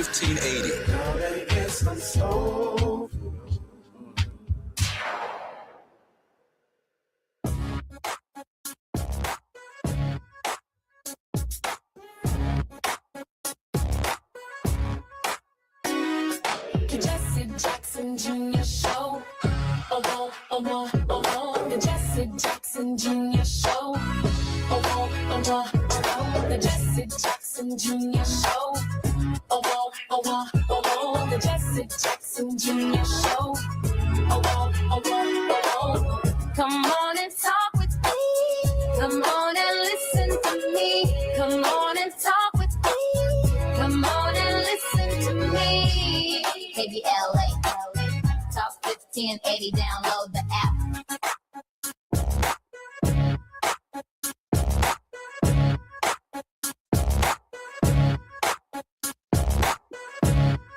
1580. Now that it gets some soul. Jesse Jackson Jr. Show. The Jesse Jackson Jr. Show. The Jesse Jackson Jr. Show. The Jesse Jackson Jr. Show. Come on and talk with me. Come on and listen to me. Come on and talk with me. Come on and listen to me. KBLA, Talk 1580, download the app.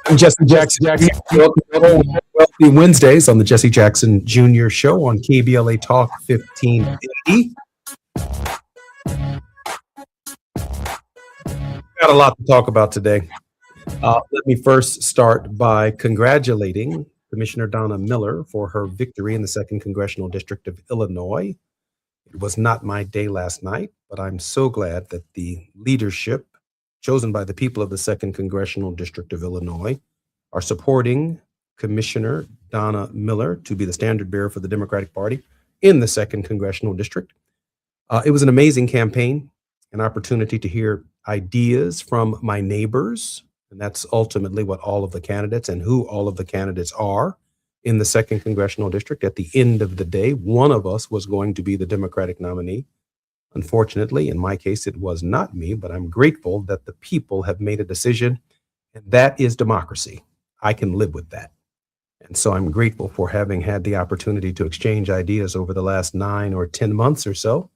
I'm Jesse Jackson. Welcome Wealthy Wednesdays on the Jesse Jackson Jr. Show on KBLA Talk 1580. Got a lot to talk about today. Let me first start by congratulating Commissioner Donna Miller for her victory in the 2nd Congressional District of Illinois. It was not my day last night, but I'm so glad that the leadership chosen by the people of the 2nd Congressional District of Illinois are supporting Commissioner Donna Miller to be the standard bearer for the Democratic Party in the 2nd Congressional District. It was an amazing campaign, an opportunity to hear ideas from my neighbors, and that's ultimately what all of the candidates and who all of the candidates are in the 2nd Congressional District. At the end of the day, one of us was going to be the Democratic nominee. Unfortunately, in my case, it was not me, but I'm grateful that the people have made a decision, and that is democracy. I can live with that. And so I'm grateful for having had the opportunity to exchange ideas over the last 9 or 10 months or so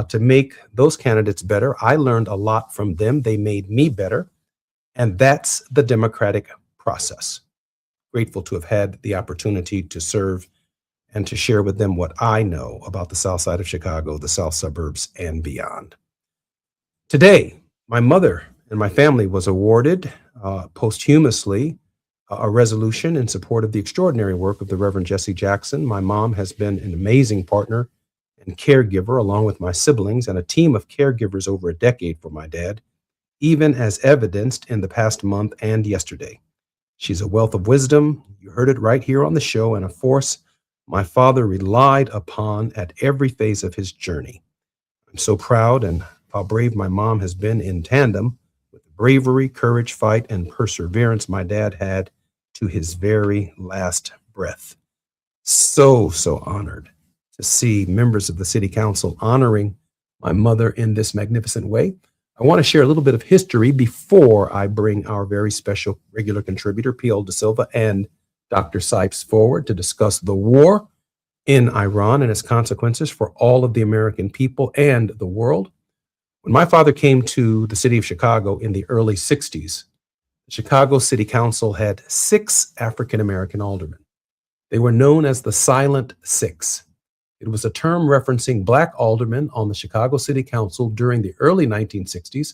to make those candidates better. I learned a lot from them. They made me better. And that's the democratic process. Grateful to have had the opportunity to serve and to share with them what I know about the South Side of Chicago, the South suburbs, and beyond. Today, my mother and my family was awarded posthumously a resolution in support of the extraordinary work of the Reverend Jesse Jackson. My mom has been an amazing partner and caregiver, along with my siblings and a team of caregivers over a decade for my dad, even as evidenced in the past month and yesterday. She's a wealth of wisdom. You heard it right here on the show, and a force my father relied upon at every phase of his journey. I'm so proud and how brave my mom has been in tandem with the bravery, courage, fight, and perseverance my dad had to his very last breath. So honored to see members of the city council honoring my mother in this magnificent way. I want to share a little bit of history before I bring our very special regular contributor, P.L. De Silva, and Dr. Sipes forward to discuss the war in Iran and its consequences for all of the American people and the world. When my father came to the city of Chicago in the early 60s, the Chicago City Council had 6 African-American aldermen. They were known as the Silent Six. It was a term referencing Black aldermen on the Chicago City Council during the early 1960s,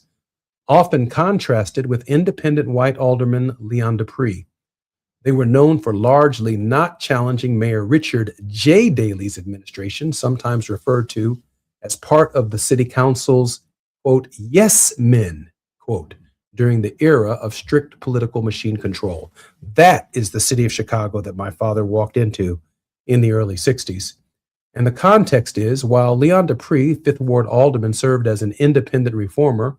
often contrasted with independent white alderman Leon Dupree. They were known for largely not challenging Mayor Richard J. Daley's administration, sometimes referred to as part of the city council's, quote, yes men, quote, during the era of strict political machine control. That is the city of Chicago that my father walked into in the early 60s. And the context is, while Leon Dupree, 5th Ward alderman, served as an independent reformer,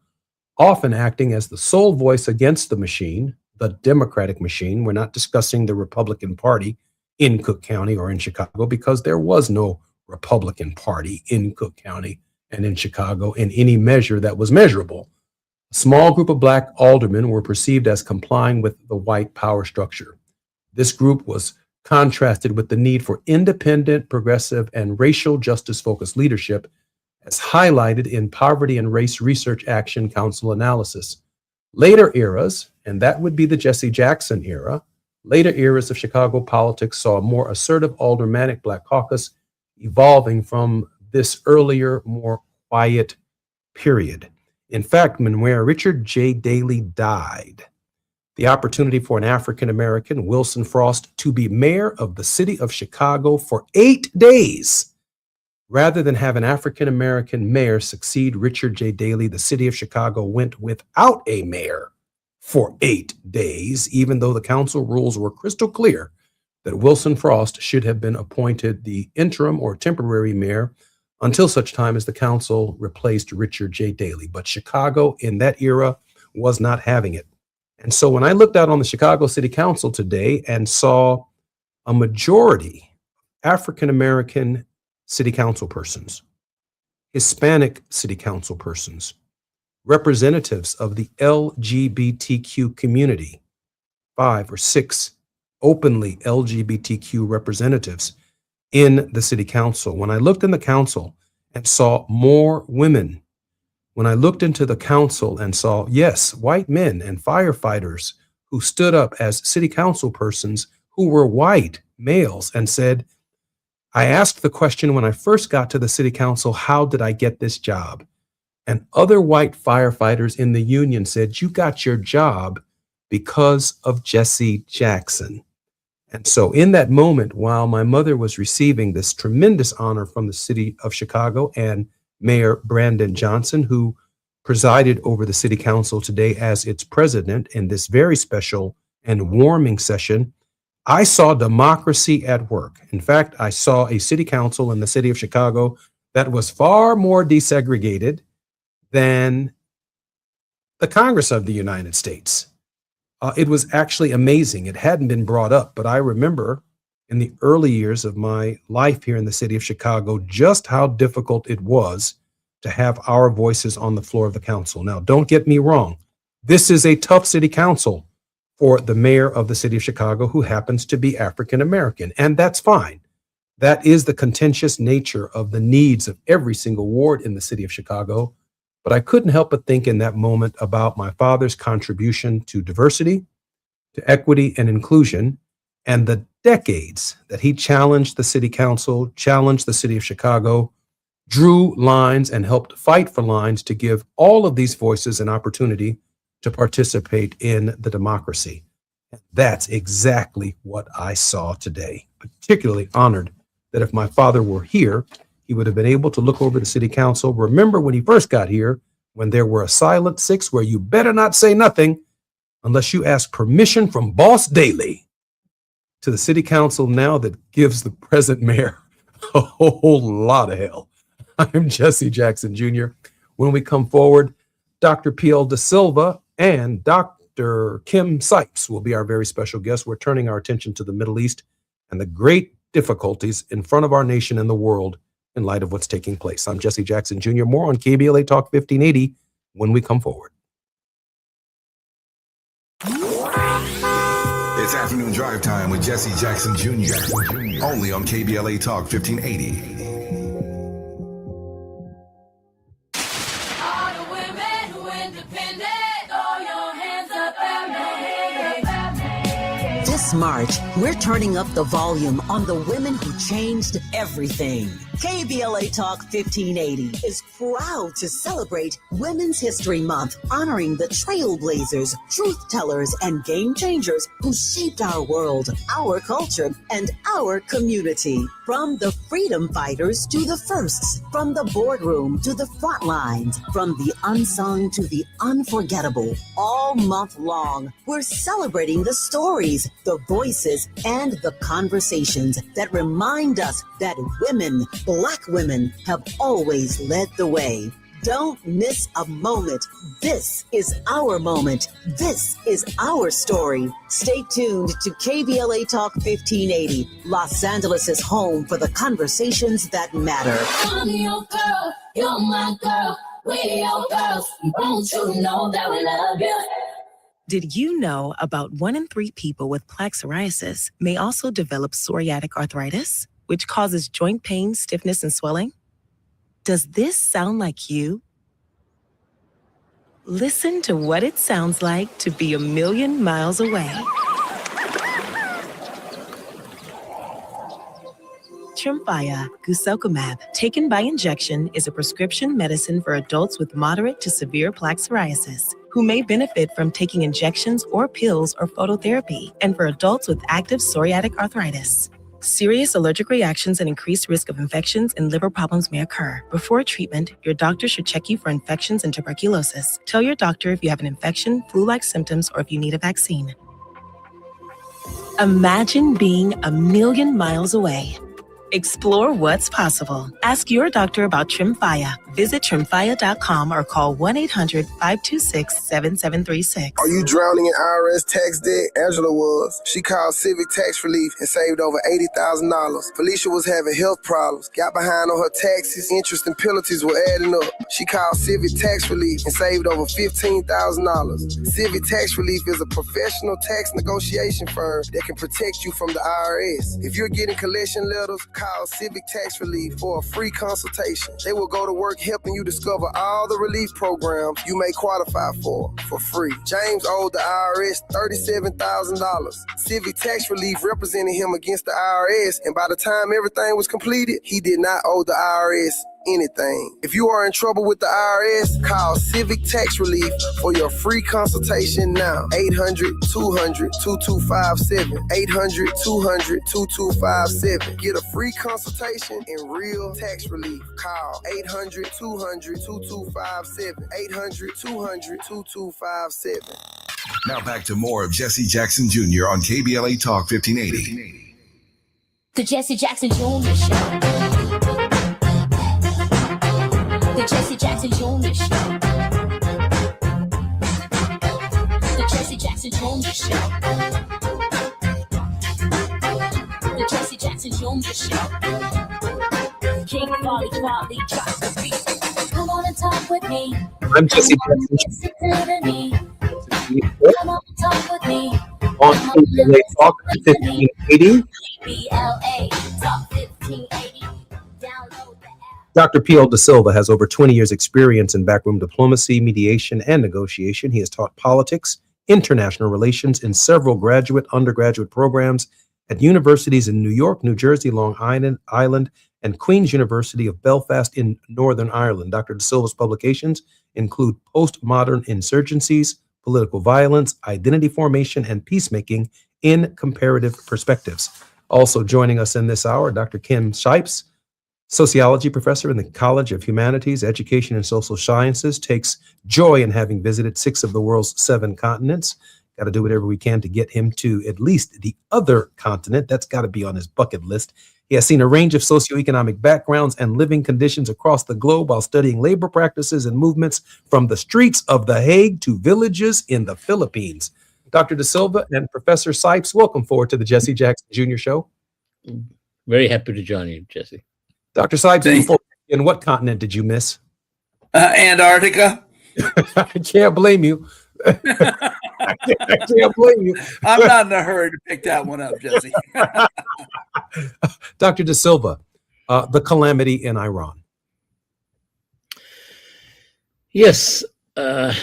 often acting as the sole voice against the machine, the Democratic machine. We're not discussing the Republican Party in Cook County or in Chicago, because there was no Republican Party in Cook County and in Chicago in any measure that was measurable. A small group of Black aldermen were perceived as complying with the white power structure. This group was contrasted with the need for independent, progressive, and racial justice-focused leadership, as highlighted in Poverty and Race Research Action Council analysis. Later eras, and that would be the Jesse Jackson era, later eras of Chicago politics saw a more assertive aldermanic Black caucus evolving from this earlier, more quiet period. In fact, when Mayor Richard J. Daley died, the opportunity for an African American, Wilson Frost, to be mayor of the city of Chicago for 8 days. Rather than have an African American mayor succeed Richard J. Daley, the city of Chicago went without a mayor for 8 days, even though the council rules were crystal clear that Wilson Frost should have been appointed the interim or temporary mayor until such time as the council replaced Richard J. Daley. But Chicago in that era was not having it. And so when I looked out on the Chicago City Council today and saw a majority African American city council persons, Hispanic city council persons, representatives of the LGBTQ community, 5 or 6 openly LGBTQ representatives in the city council. When I looked in the council and saw more women, when I looked into the council and saw, yes, white men and firefighters who stood up as city council persons who were white males and said, I asked the question when I first got to the city council, how did I get this job? And other white firefighters in the union said, you got your job because of Jesse Jackson. And so in that moment, while my mother was receiving this tremendous honor from the city of Chicago and Mayor Brandon Johnson, who presided over the city council today as its president in this very special and warming session, I saw democracy at work. In fact, I saw a city council in the city of Chicago that was far more desegregated than the Congress of the United States. It was actually amazing. It hadn't been brought up, but I remember in the early years of my life here in the city of Chicago, just how difficult it was to have our voices on the floor of the council. Now, don't get me wrong. This is a tough city council for the mayor of the city of Chicago, who happens to be African American, and that's fine. That is the contentious nature of the needs of every single ward in the city of Chicago. But I couldn't help but think in that moment about my father's contribution to diversity, to equity and inclusion, and the decades that he challenged the city council, challenged the city of Chicago, drew lines and helped fight for lines to give all of these voices an opportunity to participate in the democracy. That's exactly what I saw today. Particularly honored that if my father were here, he would have been able to look over the city council. Remember when he first got here, when there were a silent 6 where you better not say nothing unless you ask permission from Boss Daley, to the city council now that gives the present mayor a whole lot of hell. I'm Jesse Jackson Jr. When we come forward, Dr. P.L. Da Silva and Dr. Kim Sipes will be our very special guests. We're turning our attention to the Middle East and the great difficulties in front of our nation and the world in light of what's taking place. I'm Jesse Jackson Jr. More on KBLA Talk 1580 when we come forward. It's afternoon drive time with Jesse Jackson Jr. Only on KBLA Talk 1580. All the women who independent, throw your hands up at me. This March, we're turning up the volume on the women who changed everything. KBLA Talk 1580 is proud to celebrate Women's History Month, honoring the trailblazers, truth tellers, and game changers who shaped our world, our culture, and our community. From the freedom fighters to the firsts, from the boardroom to the front lines, from the unsung to the unforgettable, all month long, we're celebrating the stories, the voices, and the conversations that remind us that women, Black women, have always led the way. Don't miss a moment. This is our moment. This is our story. Stay tuned to KBLA Talk 1580, Los Angeles' home for the conversations that matter. I'm your girl, you're my girl, we're your girls. Won't you know that we love you? Did you know about 1 in 3 people with plaque psoriasis may also develop psoriatic arthritis, which causes joint pain, stiffness, and swelling? Does this sound like you? Listen to what it sounds like to be a million miles away. Tremfya guselkumab, taken by injection, is a prescription medicine for adults with moderate to severe plaque psoriasis. who may benefit from taking injections or pills or phototherapy, and for adults with active psoriatic arthritis. Serious allergic reactions and increased risk of infections and liver problems may occur. Before treatment, your doctor should check you for infections and tuberculosis. Tell your doctor if you have an infection, flu-like symptoms, or if you need a vaccine. Imagine being a million miles away. Explore what's possible. Ask your doctor about Tremfya. Visit Tremfya.com or call 1-800-526-7736. Are you drowning in IRS tax debt? Angela was. She called Civic Tax Relief and saved over $80,000. Felicia was having health problems, got behind on her taxes, interest and penalties were adding up. She called Civic Tax Relief and saved over $15,000. Civic Tax Relief is a professional tax negotiation firm that can protect you from the IRS. If you're getting collection letters, call Civic Tax Relief for a free consultation. They will go to work helping you discover all the relief programs you may qualify for free. James owed the IRS $37,000. Civic Tax Relief represented him against the IRS, and by the time everything was completed, he did not owe the IRS anything. If you are in trouble with the IRS, call Civic Tax Relief for your free consultation now. 800-200-2257. 800-200-2257. Get a free consultation and real tax relief. Call 800-200-2257. 800-200-2257. Now back to more of Jesse Jackson Jr. on KBLA Talk 1580. The Jesse Jackson Jr. Show. The Jesse Jackson Jr. Show. The Jesse Jackson Jr. Show. The Jesse Jackson Jr. Show. King Wally drops the beat. Come on and talk with me. I'm Jesse Jackson. Listen to me. Come on and talk with me. On KBLA Talk 1580. BLA Talk 1580. Download the app. Dr. P.L. Da Silva has over 20 years' experience in backroom diplomacy, mediation, and negotiation. He has taught politics, international relations in several graduate, undergraduate programs at universities in New York, New Jersey, Long Island, and Queen's University of Belfast in Northern Ireland. Dr. Da Silva's publications include Postmodern Insurgencies, Political Violence, Identity Formation, and Peacemaking in Comparative Perspectives. Also joining us in this hour, Dr. Kim Shipes, sociology professor in the College of Humanities, Education, and Social Sciences, takes joy in having visited 6 of the world's 7 continents. Got to do whatever we can to get him to at least the other continent. That's got to be on his bucket list. He has seen a range of socioeconomic backgrounds and living conditions across the globe while studying labor practices and movements from the streets of The Hague to villages in the Philippines. Dr. Da Silva and Professor Sipes, welcome forward to the Jesse Jackson Jr. Show. Very happy to join you, Jesse. Dr. Sipes, in what continent did you miss? Antarctica. I can't blame you. I can't blame you. I'm not in a hurry to pick that one up, Jesse. Dr. Da Silva, the calamity in Iran. Yes. I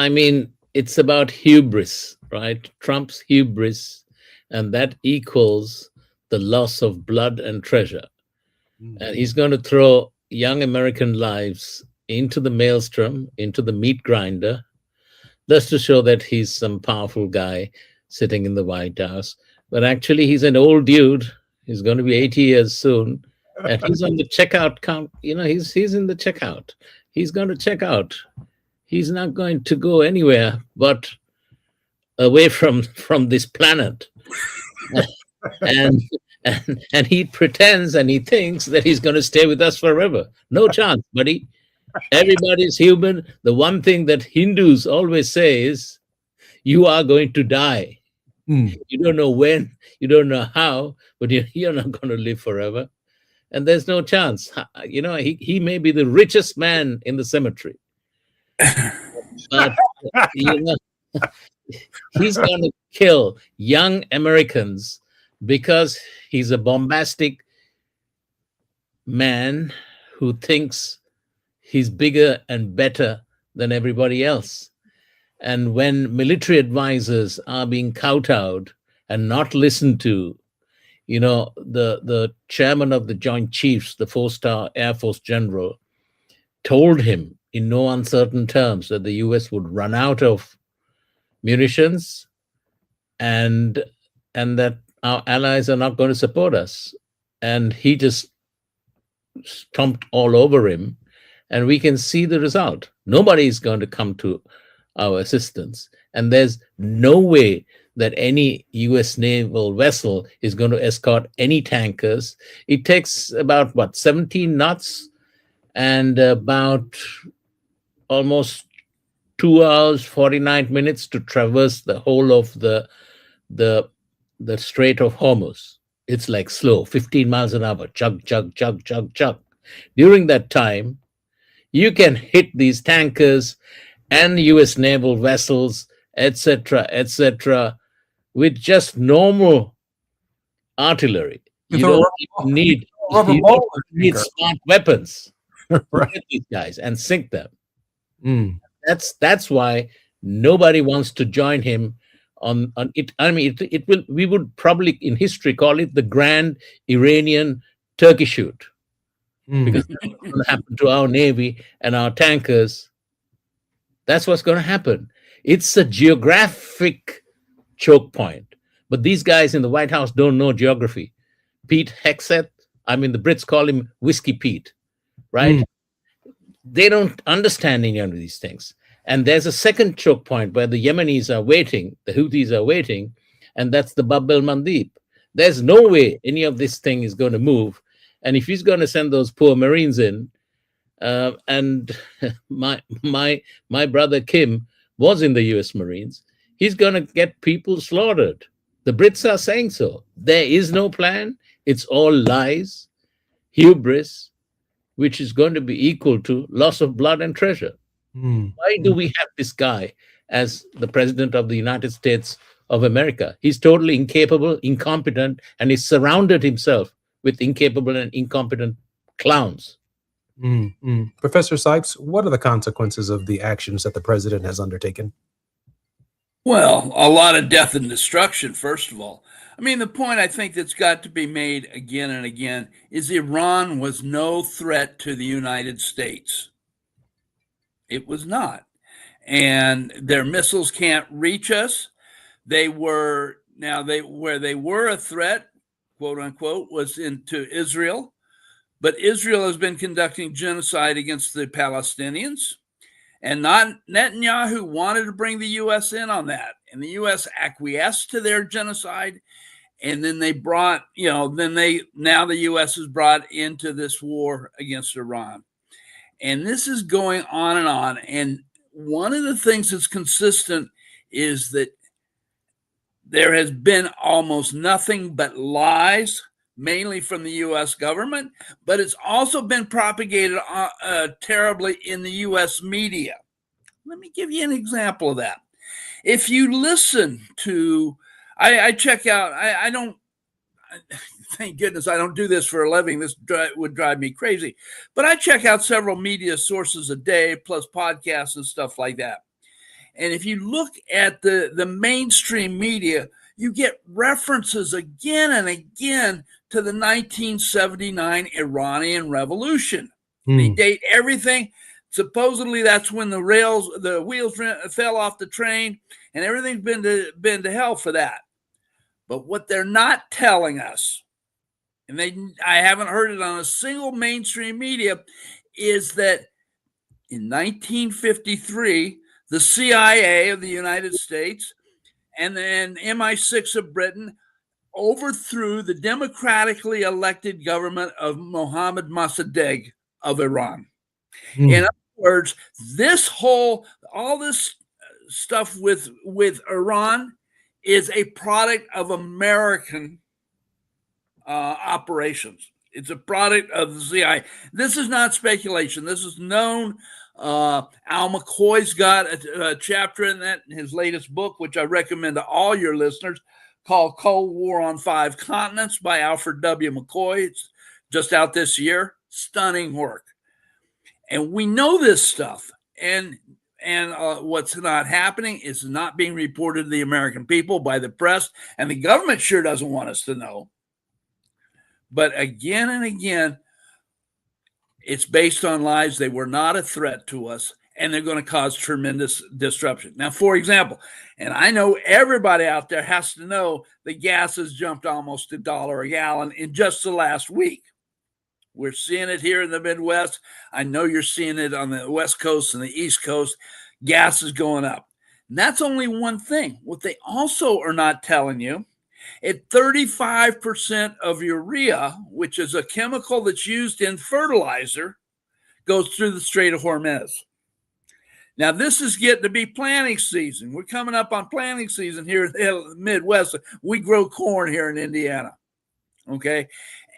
mean, it's about hubris, right? Trump's hubris, and that equals the loss of blood and treasure. And he's going to throw young American lives into the maelstrom, into the meat grinder, just to show that he's some powerful guy sitting in the White House. But actually, he's an old dude. He's going to be 80 years soon. And he's on the checkout count. You know, he's in the checkout. He's going to check out. He's not going to go anywhere but away from this planet. And he pretends and he thinks that he's going to stay with us forever. No chance, buddy. Everybody's human. The one thing that Hindus always say is, you are going to die. You don't know when, you don't know how, but you're not going to live forever. And there's no chance. You know, he may be the richest man in the cemetery. But, you know, he's going to kill young Americans because he's a bombastic man who thinks he's bigger and better than everybody else. And when military advisors are being kowtowed and not listened to, you know, the chairman of the Joint Chiefs, the 4-star Air Force general, told him in no uncertain terms that the US would run out of munitions and that our allies are not going to support us. And he just stomped all over him, and we can see the result. Nobody is going to come to our assistance, and there's no way that any US naval vessel is going to escort any tankers. It takes about 17 knots and about almost 2 hours 49 minutes to traverse the whole of the Strait of Hormuz. It's like slow, 15 miles an hour, chug, chug, chug, chug, chug. During that time, you can hit these tankers and US naval vessels, etc., with just normal artillery. You don't need smart weapons to hit these guys and sink them. That's why nobody wants to join him on it. I mean, we would probably in history call it the Grand Iranian Turkey Shoot, because that's what's going to happen to our Navy and our tankers. That's what's going to happen. It's a geographic choke point. But these guys in the White House don't know geography. Pete Hegseth, I mean, the Brits call him Whiskey Pete, right? They don't understand any of these things. And there's a second choke point where the Yemenis are waiting, the Houthis are waiting, and that's the Bab el Mandeb. There's no way any of this thing is going to move. And if he's going to send those poor Marines in, and my brother Kim was in the US Marines, he's going to get people slaughtered. The Brits are saying so. There is no plan. It's all lies, hubris, which is going to be equal to loss of blood and treasure. Why do we have this guy as the president of the United States of America? He's totally incapable, incompetent, and he's surrounded himself with incapable and incompetent clowns. Professor Sipes, what are the consequences of the actions that the president has undertaken? Well, a lot of death and destruction, first of all. I mean, the point I think that's got to be made again and again is Iran was no threat to the United States. It was not. And their missiles can't reach us. Where they were a threat, quote unquote, was into Israel. But Israel has been conducting genocide against the Palestinians. And Netanyahu wanted to bring the U.S. in on that. And the U.S. acquiesced to their genocide. And then they brought, now the U.S. is brought into this war against Iran. And this is going on and on. And one of the things that's consistent is that there has been almost nothing but lies, mainly from the U.S. government, but it's also been propagated terribly in the U.S. media. Let me give you an example of that. If you listen to, I check out, I don't, thank goodness I don't do this for a living. This would drive me crazy. But I check out several media sources a day, plus podcasts and stuff like that. And if you look at the mainstream media, you get references again and again to the 1979 Iranian Revolution. They date everything. Supposedly that's when the wheels fell off the train, and everything's been to hell for that. But what they're not telling us, and I haven't heard it on a single mainstream media, is that in 1953, the CIA of the United States and then MI6 of Britain overthrew the democratically elected government of Mohammad Mossadegh of Iran. In other words, all this stuff with Iran is a product of American operations. It's a product of the CIA. This is not speculation. This is known. Al McCoy's got a chapter in that in his latest book, which I recommend to all your listeners, called Cold War on Five Continents by Alfred W. McCoy. It's just out this year. Stunning work. And we know this stuff. And what's not happening is not being reported to the American people by the press, and the government sure doesn't want us to know. But again and again, It's based on lies. They were not a threat to us, and they're going to cause tremendous disruption. Now, for example, and I know everybody out there has to know the gas has jumped almost $1 a gallon in just the last week. We're seeing it here in the Midwest. I know you're seeing it on the West Coast and the East Coast. Gas is going up. And that's only one thing. What they also are not telling you, at 35% of urea, which is a chemical that's used in fertilizer, goes through the Strait of Hormuz. Now, this is getting to be planting season. We're coming up on planting season here in the Midwest. We grow corn here in Indiana, okay?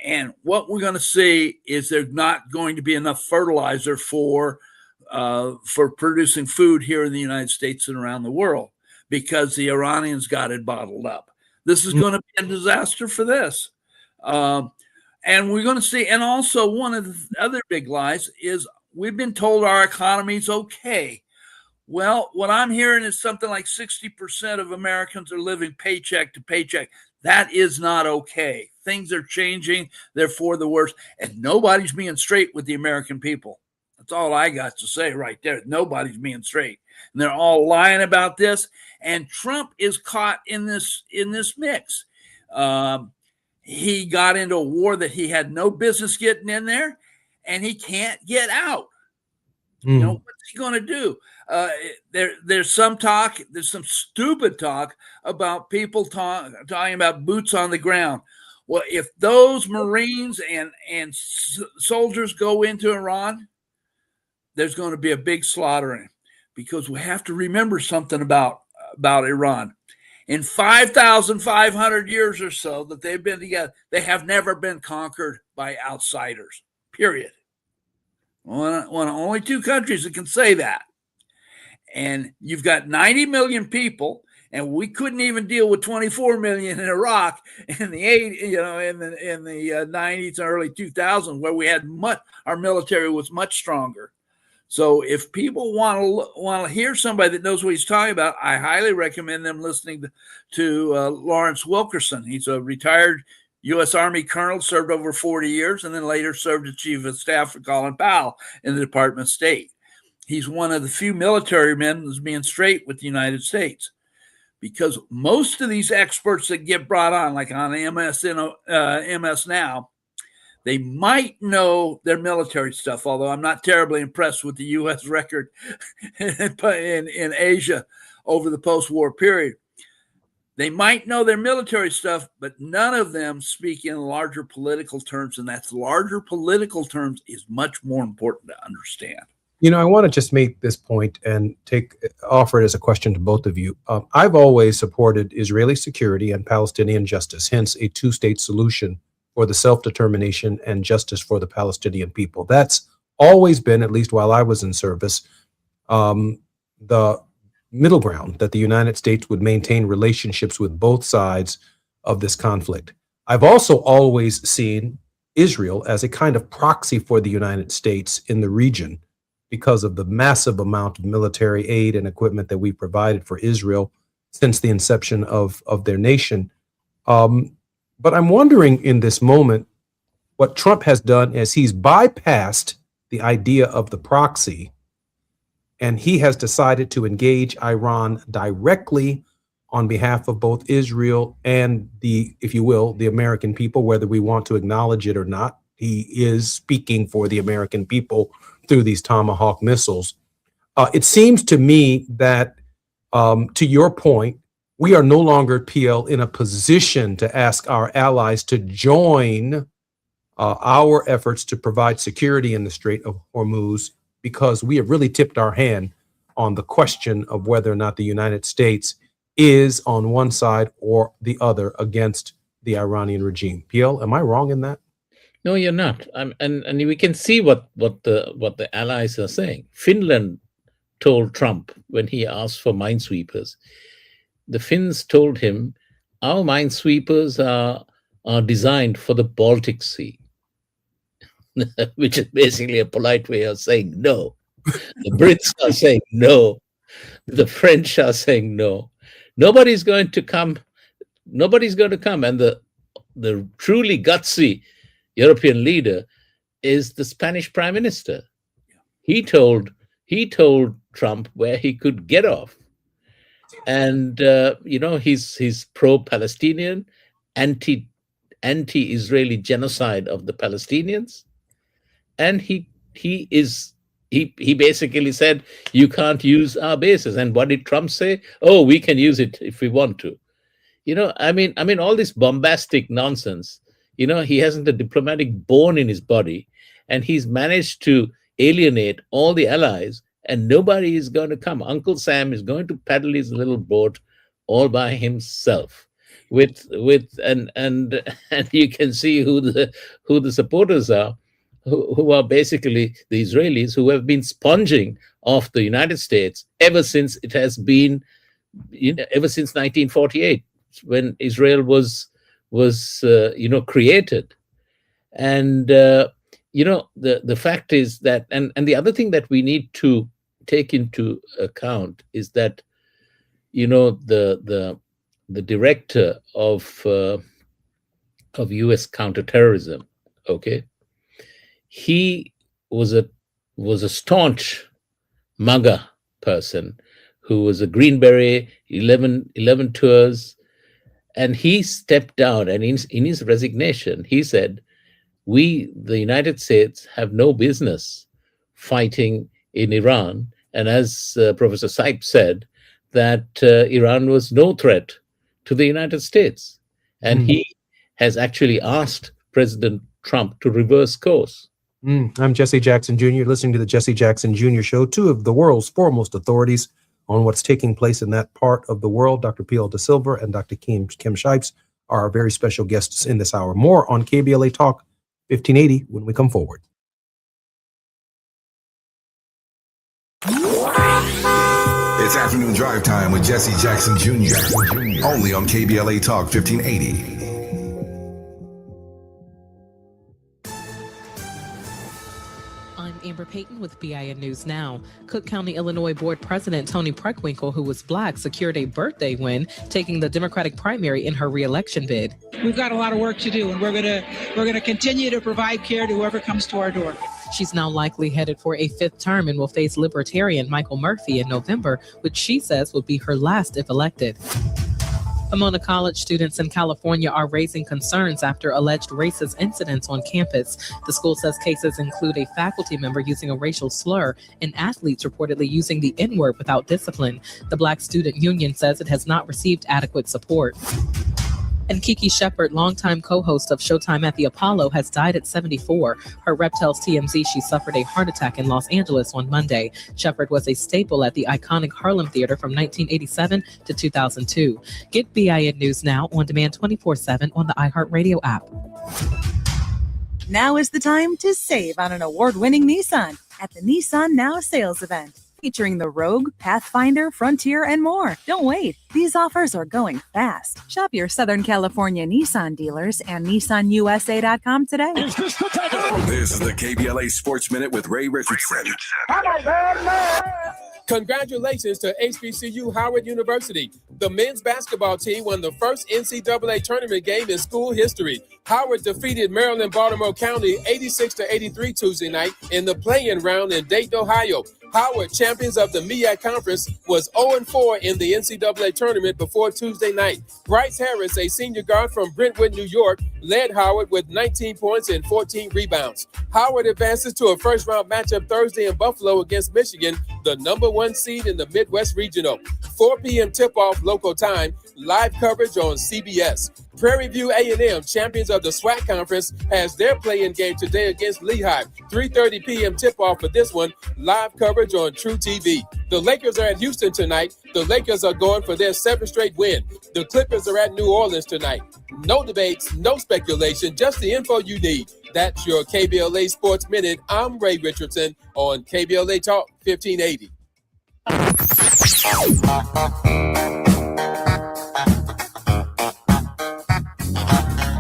And what we're going to see is there's not going to be enough fertilizer for producing food here in the United States and around the world because the Iranians got it bottled up. This is going to be a disaster for this. And we're going to see, and also one of the other big lies is we've been told our economy's okay. Well, what I'm hearing is something like 60% of Americans are living paycheck to paycheck. That is not okay. Things are changing. They're for the worse. And nobody's being straight with the American people. That's all I got to say right there. Nobody's being straight. And they're all lying about this. And Trump is caught in this mix. He got into a war that he had no business getting in there, and he can't get out. You know, what's he going to do? There's some talk, there's some stupid talk about people talking about boots on the ground. Well, if those Marines and soldiers go into Iran, there's going to be a big slaughtering, because we have to remember something about Iran. In 5,500 years or so that they've been together, they have never been conquered by outsiders, period. One of only two countries that can say that. And you've got 90 million people, and we couldn't even deal with 24 million in Iraq in the 90s, early 2000s, where we had our military was much stronger. So if people want to hear somebody that knows what he's talking about, I highly recommend them listening to Lawrence Wilkerson. He's a retired U.S. Army colonel, served over 40 years, and then later served as chief of staff for Colin Powell in the Department of State. He's one of the few military men that's being straight with the United States, because most of these experts that get brought on, like on MS Now, they might know their military stuff, although I'm not terribly impressed with the U.S. record in Asia over the post-war period. They might know their military stuff, but none of them speak in larger political terms, and that's larger political terms is much more important to understand. You know, I want to just make this point and offer it as a question to both of you. I've always supported Israeli security and Palestinian justice, hence a two-state solution for the self-determination and justice for the Palestinian people. That's always been, at least while I was in service, the middle ground, that the United States would maintain relationships with both sides of this conflict. I've also always seen Israel as a kind of proxy for the United States in the region because of the massive amount of military aid and equipment that we provided for Israel since the inception of their nation. But I'm wondering in this moment, what Trump has done is he's bypassed the idea of the proxy, and he has decided to engage Iran directly on behalf of both Israel and the, if you will, the American people, whether we want to acknowledge it or not. He is speaking for the American people through these Tomahawk missiles. It seems to me that, to your point, we are no longer, PL, in a position to ask our allies to join our efforts to provide security in the Strait of Hormuz, because we have really tipped our hand on the question of whether or not the United States is on one side or the other against the Iranian regime. PL, am I wrong in that? No, you're not. And we can see what the allies are saying. Finland told Trump when he asked for minesweepers. The Finns told him, our minesweepers are designed for the Baltic Sea, which is basically a polite way of saying no. The Brits are saying no. The French are saying no. Nobody's going to come. And the truly gutsy European leader is the Spanish prime minister. He told Trump where he could get off. And, he's pro-Palestinian, anti-Israeli genocide of the Palestinians. And he basically said, you can't use our bases. And what did Trump say? Oh, we can use it if we want to. All this bombastic nonsense. He hasn't a diplomatic bone in his body, and he's managed to alienate all the allies, and nobody is going to come. Uncle Sam is going to paddle his little boat all by himself. And you can see who the supporters are, who are basically the Israelis, who have been sponging off the United States ever since it has been, ever since 1948, when Israel was created. And the fact is that, and the other thing that we need to take into account is that the director of U.S. counterterrorism, okay, he was a staunch MAGA person who was a Green Beret, 11 tours, and he stepped down. And in his resignation, he said, "We, the United States, have no business fighting in Iran." And as Professor Saib said, that Iran was no threat to the United States. And he has actually asked President Trump to reverse course. I'm Jesse Jackson Jr., listening to the Jesse Jackson Jr. Show, two of the world's foremost authorities on what's taking place in that part of the world. Dr. P.L. De Silva and Dr. Kim Shipes are our very special guests in this hour. More on KBLA Talk 1580 when we come forward. It's afternoon drive time with Jesse Jackson Jr. Only on KBLA Talk 1580. Amber Payton with BIN News Now. Cook County, Illinois Board President Toni Preckwinkle, who was Black, secured a birthday win, taking the Democratic primary in her re-election bid. We've got a lot of work to do, and we're gonna continue to provide care to whoever comes to our door. She's now likely headed for a fifth term and will face Libertarian Michael Murphy in November, which she says will be her last if elected. Pomona College students in California are raising concerns after alleged racist incidents on campus. The school says cases include a faculty member using a racial slur and athletes reportedly using the N-word without discipline. The Black Student Union says it has not received adequate support. And Kiki Shepard, longtime co-host of Showtime at the Apollo, has died at 74. Her rep tells TMZ she suffered a heart attack in Los Angeles on Monday. Shepard was a staple at the iconic Harlem Theater from 1987 to 2002. Get BIN News Now on demand 24/7 on the iHeartRadio app. Now is the time to save on an award-winning Nissan at the Nissan Now sales event, featuring the Rogue, Pathfinder, Frontier, and more. Don't wait. These offers are going fast. Shop your Southern California Nissan dealers and NissanUSA.com today. This is the KBLA Sports Minute with Ray Richardson. Congratulations to HBCU Howard University. The men's basketball team won the first NCAA tournament game in school history. Howard defeated Maryland-Baltimore County 86-83 Tuesday night in the play-in round in Dayton, Ohio. Howard, champions of the MEAC Conference, was 0-4 in the NCAA tournament before Tuesday night. Bryce Harris, a senior guard from Brentwood, New York, led Howard with 19 points and 14 rebounds. Howard advances to a first-round matchup Thursday in Buffalo against Michigan, the number 1 seed in the Midwest Regional. 4 p.m. tip-off local time, live coverage on CBS. Prairie View A&M, champions of the SWAC Conference, has their play-in game today against Lehigh. 3:30 p.m. tip-off for this one, live coverage on True TV. The Lakers are at Houston tonight. The Lakers are going for their 7th straight win. The Clippers are at New Orleans tonight. No debates, no speculation, just the info you need. That's your KBLA Sports Minute. I'm Ray Richardson on KBLA Talk 1580.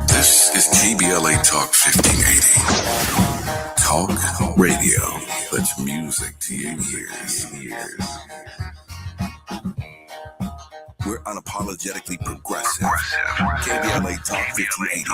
This is KBLA Talk 1580. Talk radio. That's music to your ears. We're unapologetically progressive. KBLA Talk 1580.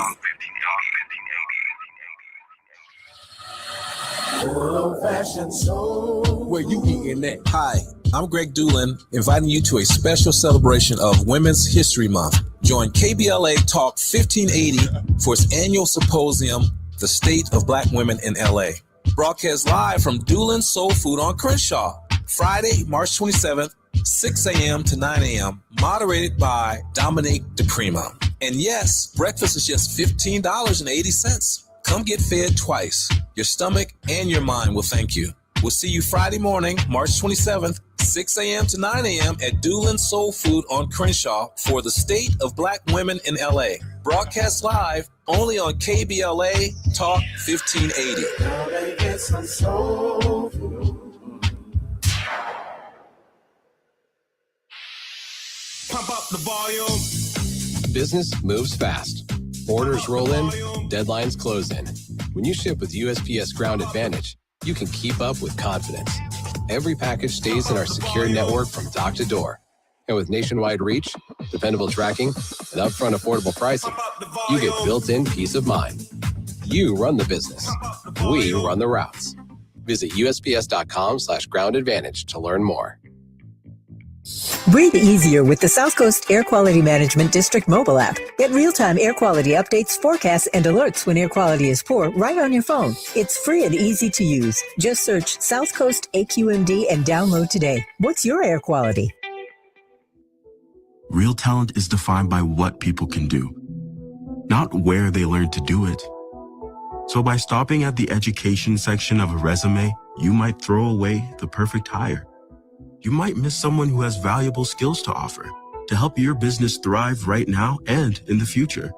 old-fashioned soul. Where you eating that? Hi, I'm Greg Doolin, inviting you to a special celebration of Women's History Month. Join KBLA Talk 1580 for its annual symposium, The State of Black Women in LA. Broadcast live from Doolin's Soul Food on Crenshaw, Friday, March 27th, 6 a.m. to 9 a.m., moderated by Dominique DePrima. And yes, breakfast is just $15.80. Come get fed twice. Your stomach and your mind will thank you. We'll see you Friday morning, March 27th, 6 a.m. to 9 a.m. at Doolin's Soul Food on Crenshaw for the State of Black Women in LA. Broadcast live only on KBLA Talk 1580. Pump up the volume. Business moves fast. Orders roll in, deadlines close in. When you ship with USPS Ground Advantage, you can keep up with confidence. Every package stays in our secure network from dock to door. And with nationwide reach, dependable tracking, and upfront affordable pricing, you get built-in peace of mind. You run the business. We run the routes. Visit USPS.com/Ground Advantage to learn more. Breathe easier with the South Coast Air Quality Management District mobile app. Get real-time air quality updates, forecasts, and alerts when air quality is poor right on your phone. It's free and easy to use. Just search South Coast AQMD and download today. What's your air quality? Real talent is defined by what people can do, not where they learn to do it. So by stopping at the education section of a resume, you might throw away the perfect hire. You might miss someone who has valuable skills to offer to help your business thrive right now and in the future.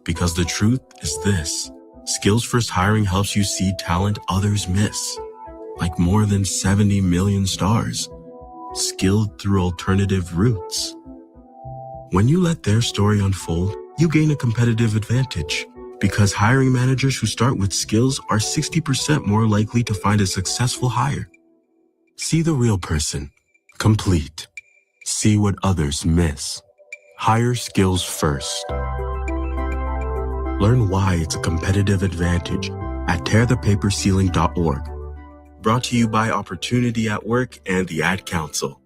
Because the truth is this: Skills First Hiring helps you see talent others miss, like more than 70 million stars, skilled through alternative routes. When you let their story unfold, you gain a competitive advantage, because hiring managers who start with skills are 60% more likely to find a successful hire. See the real person, complete. See what others miss. Hire skills first. Learn why it's a competitive advantage at tearthepaperceiling.org. Brought to you by Opportunity at Work and the Ad Council.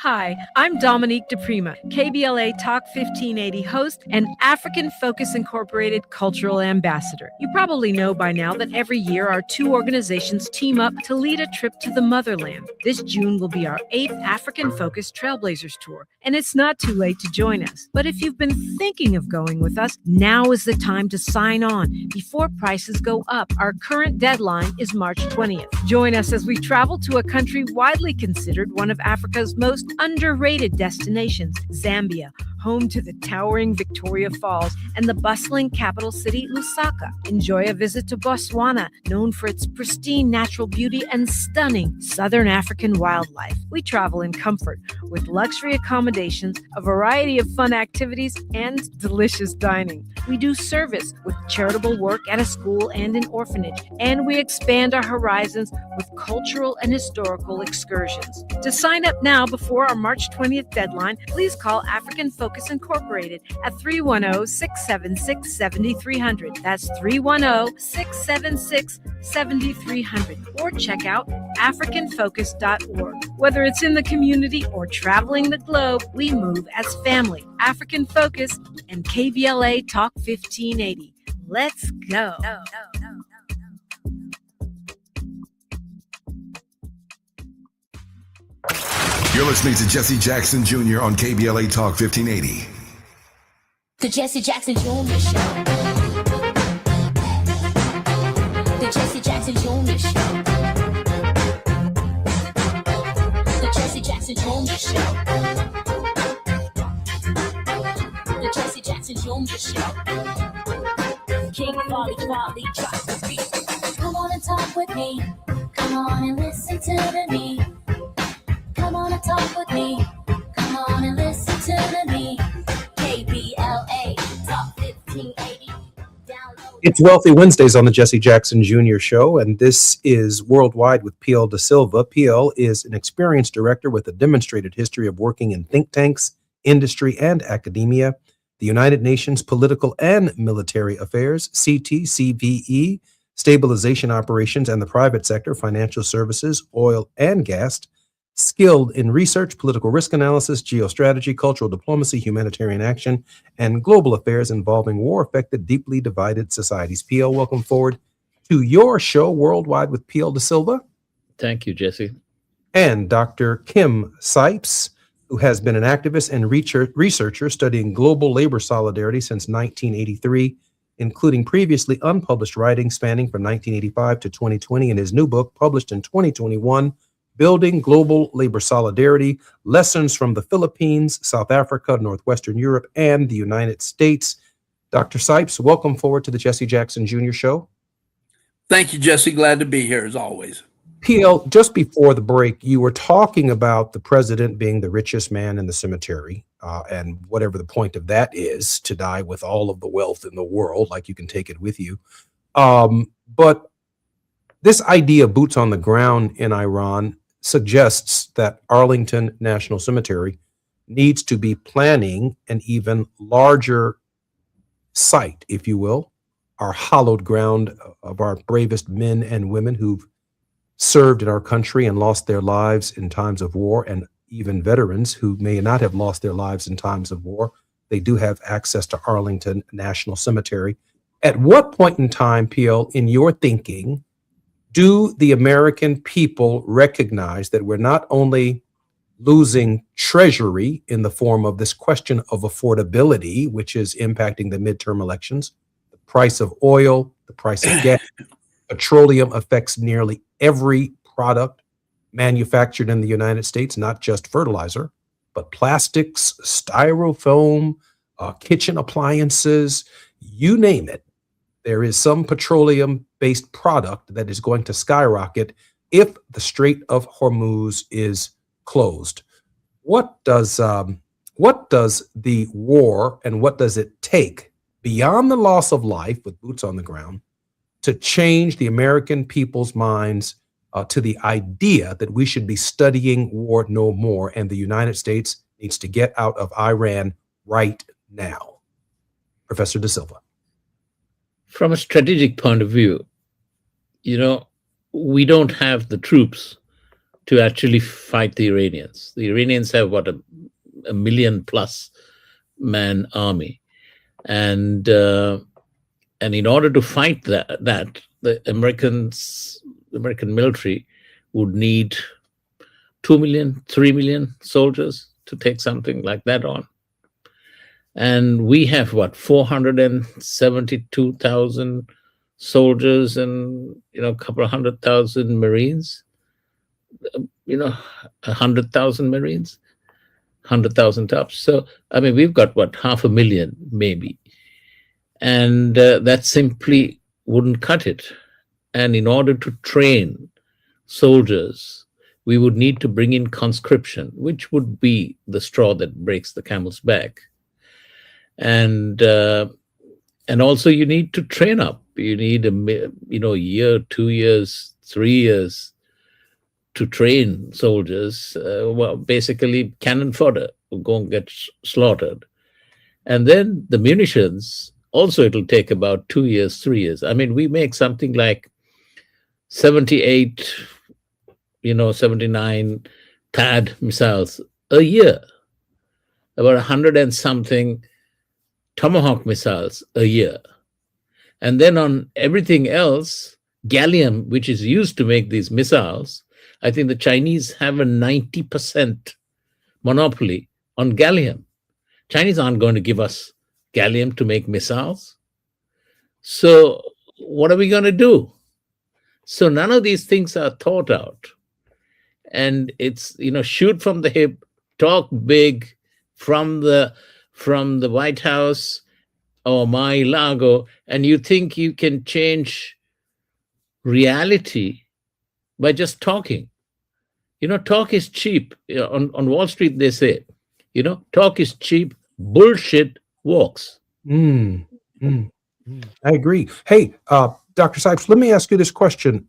Hi, I'm Dominique DePrima, KBLA Talk 1580 host and African Focus Incorporated cultural ambassador. You probably know by now that every year our two organizations team up to lead a trip to the motherland. This June will be our 8th African Focus Trailblazers Tour, and it's not too late to join us. But if you've been thinking of going with us, now is the time to sign on before prices go up. Our current deadline is March 20th. Join us as we travel to a country widely considered one of Africa's most underrated destinations, Zambia, home to the towering Victoria Falls and the bustling capital city, Lusaka. Enjoy a visit to Botswana, known for its pristine natural beauty and stunning southern African wildlife. We travel in comfort with luxury accommodations, a variety of fun activities, and delicious dining. We do service with charitable work at a school and an orphanage, and we expand our horizons with cultural and historical excursions. To sign up now before our March 20th deadline, please call African Focus Incorporated at 310-676-7300. That's 310-676-7300. Or check out africanfocus.org. Whether it's in the community or traveling the globe, we move as family. African Focus and KBLA Talk 1580. Let's go. You're listening to Jesse Jackson Jr. on KBLA Talk 1580. The Jesse Jackson Jr. Show. The Jesse Jackson Jr. Show. The Jesse Jackson Jr. Show. The Jesse Jackson Jr. Show. King Volley drops the beat. Come on and talk with me. Come on and listen to me. Come on and talk with me. Come on and listen to me. KBLA Talk 1580. It's Wealthy Wednesdays on the Jesse Jackson Jr. Show, and this is Worldwide with PL Da Silva. PL is an experienced director with a demonstrated history of working in think tanks, industry, and academia, the United Nations Political and Military Affairs, CTCVE, stabilization operations, and the private sector, financial services, oil and gas, skilled in research, political risk analysis, geostrategy, cultural diplomacy, humanitarian action, and global affairs involving war-affected, deeply divided societies. PL, welcome forward to your show, Worldwide with PL De Silva. Thank you, Jesse. And Dr. Kim Sipes, who has been an activist and researcher studying global labor solidarity since 1983, including previously unpublished writings spanning from 1985 to 2020 in his new book, published in 2021, Building Global Labor Solidarity, Lessons from the Philippines, South Africa, Northwestern Europe, and the United States. Dr. Sipes, welcome forward to the Jesse Jackson Jr. Show. Thank you, Jesse. Glad to be here as always. PL, just before the break, you were talking about the president being the richest man in the cemetery, and whatever the point of that is, to die with all of the wealth in the world, like you can take it with you. But this idea of boots on the ground in Iran suggests that Arlington National Cemetery needs to be planning an even larger site, if you will, our hallowed ground of our bravest men and women who've served in our country and lost their lives in times of war, and even veterans who may not have lost their lives in times of war. They do have access to Arlington National Cemetery. At what point in time, PL, in your thinking, do the American people recognize that we're not only losing treasury in the form of this question of affordability, which is impacting the midterm elections, the price of oil, the price of gas, petroleum affects nearly every product manufactured in the United States, not just fertilizer, but plastics, styrofoam, kitchen appliances, you name it. There is some petroleum-based product that is going to skyrocket if the Strait of Hormuz is closed. What does the war and what does it take beyond the loss of life with boots on the ground to change the American people's minds to the idea that we should be studying war no more, and the United States needs to get out of Iran right now? Professor De Silva. From a strategic point of view, we don't have the troops to actually fight the Iranians. The Iranians have, what, a million plus man army. And in order to fight that the American military would need 2 million, 3 million soldiers to take something like that on. And we have, 472,000 soldiers and, a couple of 100,000 Marines, 100,000 Marines, 100,000 tops. So, we've got, 500,000 maybe. And that simply wouldn't cut it. And in order to train soldiers, we would need to bring in conscription, which would be the straw that breaks the camel's back. And also you need to train up. You need a year, 2 years, 3 years to train soldiers. Basically cannon fodder will go and get slaughtered. And then the munitions, also it'll take about 2 years, 3 years. We make something like 78, 79 THAAD missiles a year, about 100 and something Tomahawk missiles a year. And then on everything else, gallium, which is used to make these missiles, I think the Chinese have a 90% monopoly on gallium. Chinese aren't going to give us gallium to make missiles. So what are we going to do? So none of these things are thought out. And it's, shoot from the hip, talk big from the White House or Mar-a-Lago, and you think you can change reality by just talking. Talk is cheap. On Wall Street, they say, talk is cheap, bullshit walks. I agree. Hey, Dr. Sipes, let me ask you this question.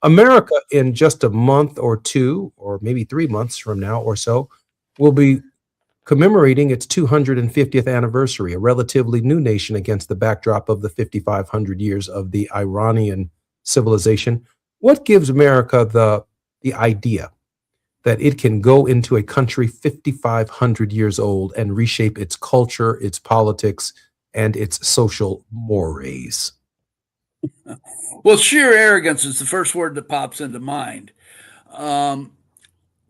America, in just a month or two, or maybe 3 months from now or so, will be commemorating its 250th anniversary, a relatively new nation against the backdrop of the 5,500 years of the Iranian civilization. What gives America the idea that it can go into a country 5,500 years old and reshape its culture, its politics, and its social mores? Well, sheer arrogance is the first word that pops into mind. Part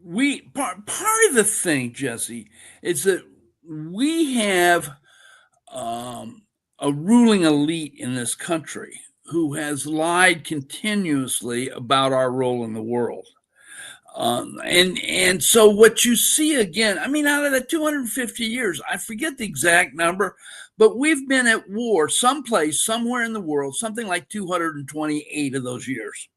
of the thing, Jesse, is that we have a ruling elite in this country who has lied continuously about our role in the world. And so what you see again, I mean, out of the 250 years, I forget the exact number, but we've been at war someplace, somewhere in the world, something like 228 of those years.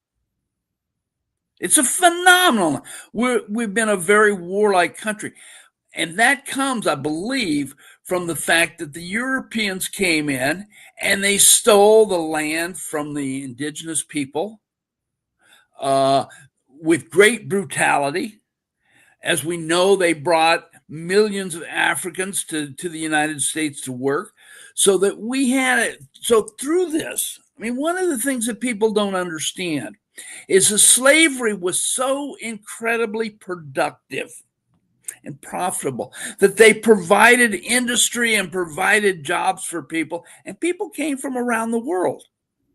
It's a phenomenal. We've been a very warlike country. And that comes, I believe, from the fact that the Europeans came in and they stole the land from the indigenous people with great brutality. As we know, they brought millions of Africans to the United States to work, so that we had it. So through this, I mean, one of the things that people don't understand is that slavery was so incredibly productive and profitable that they provided industry and provided jobs for people, and people came from around the world,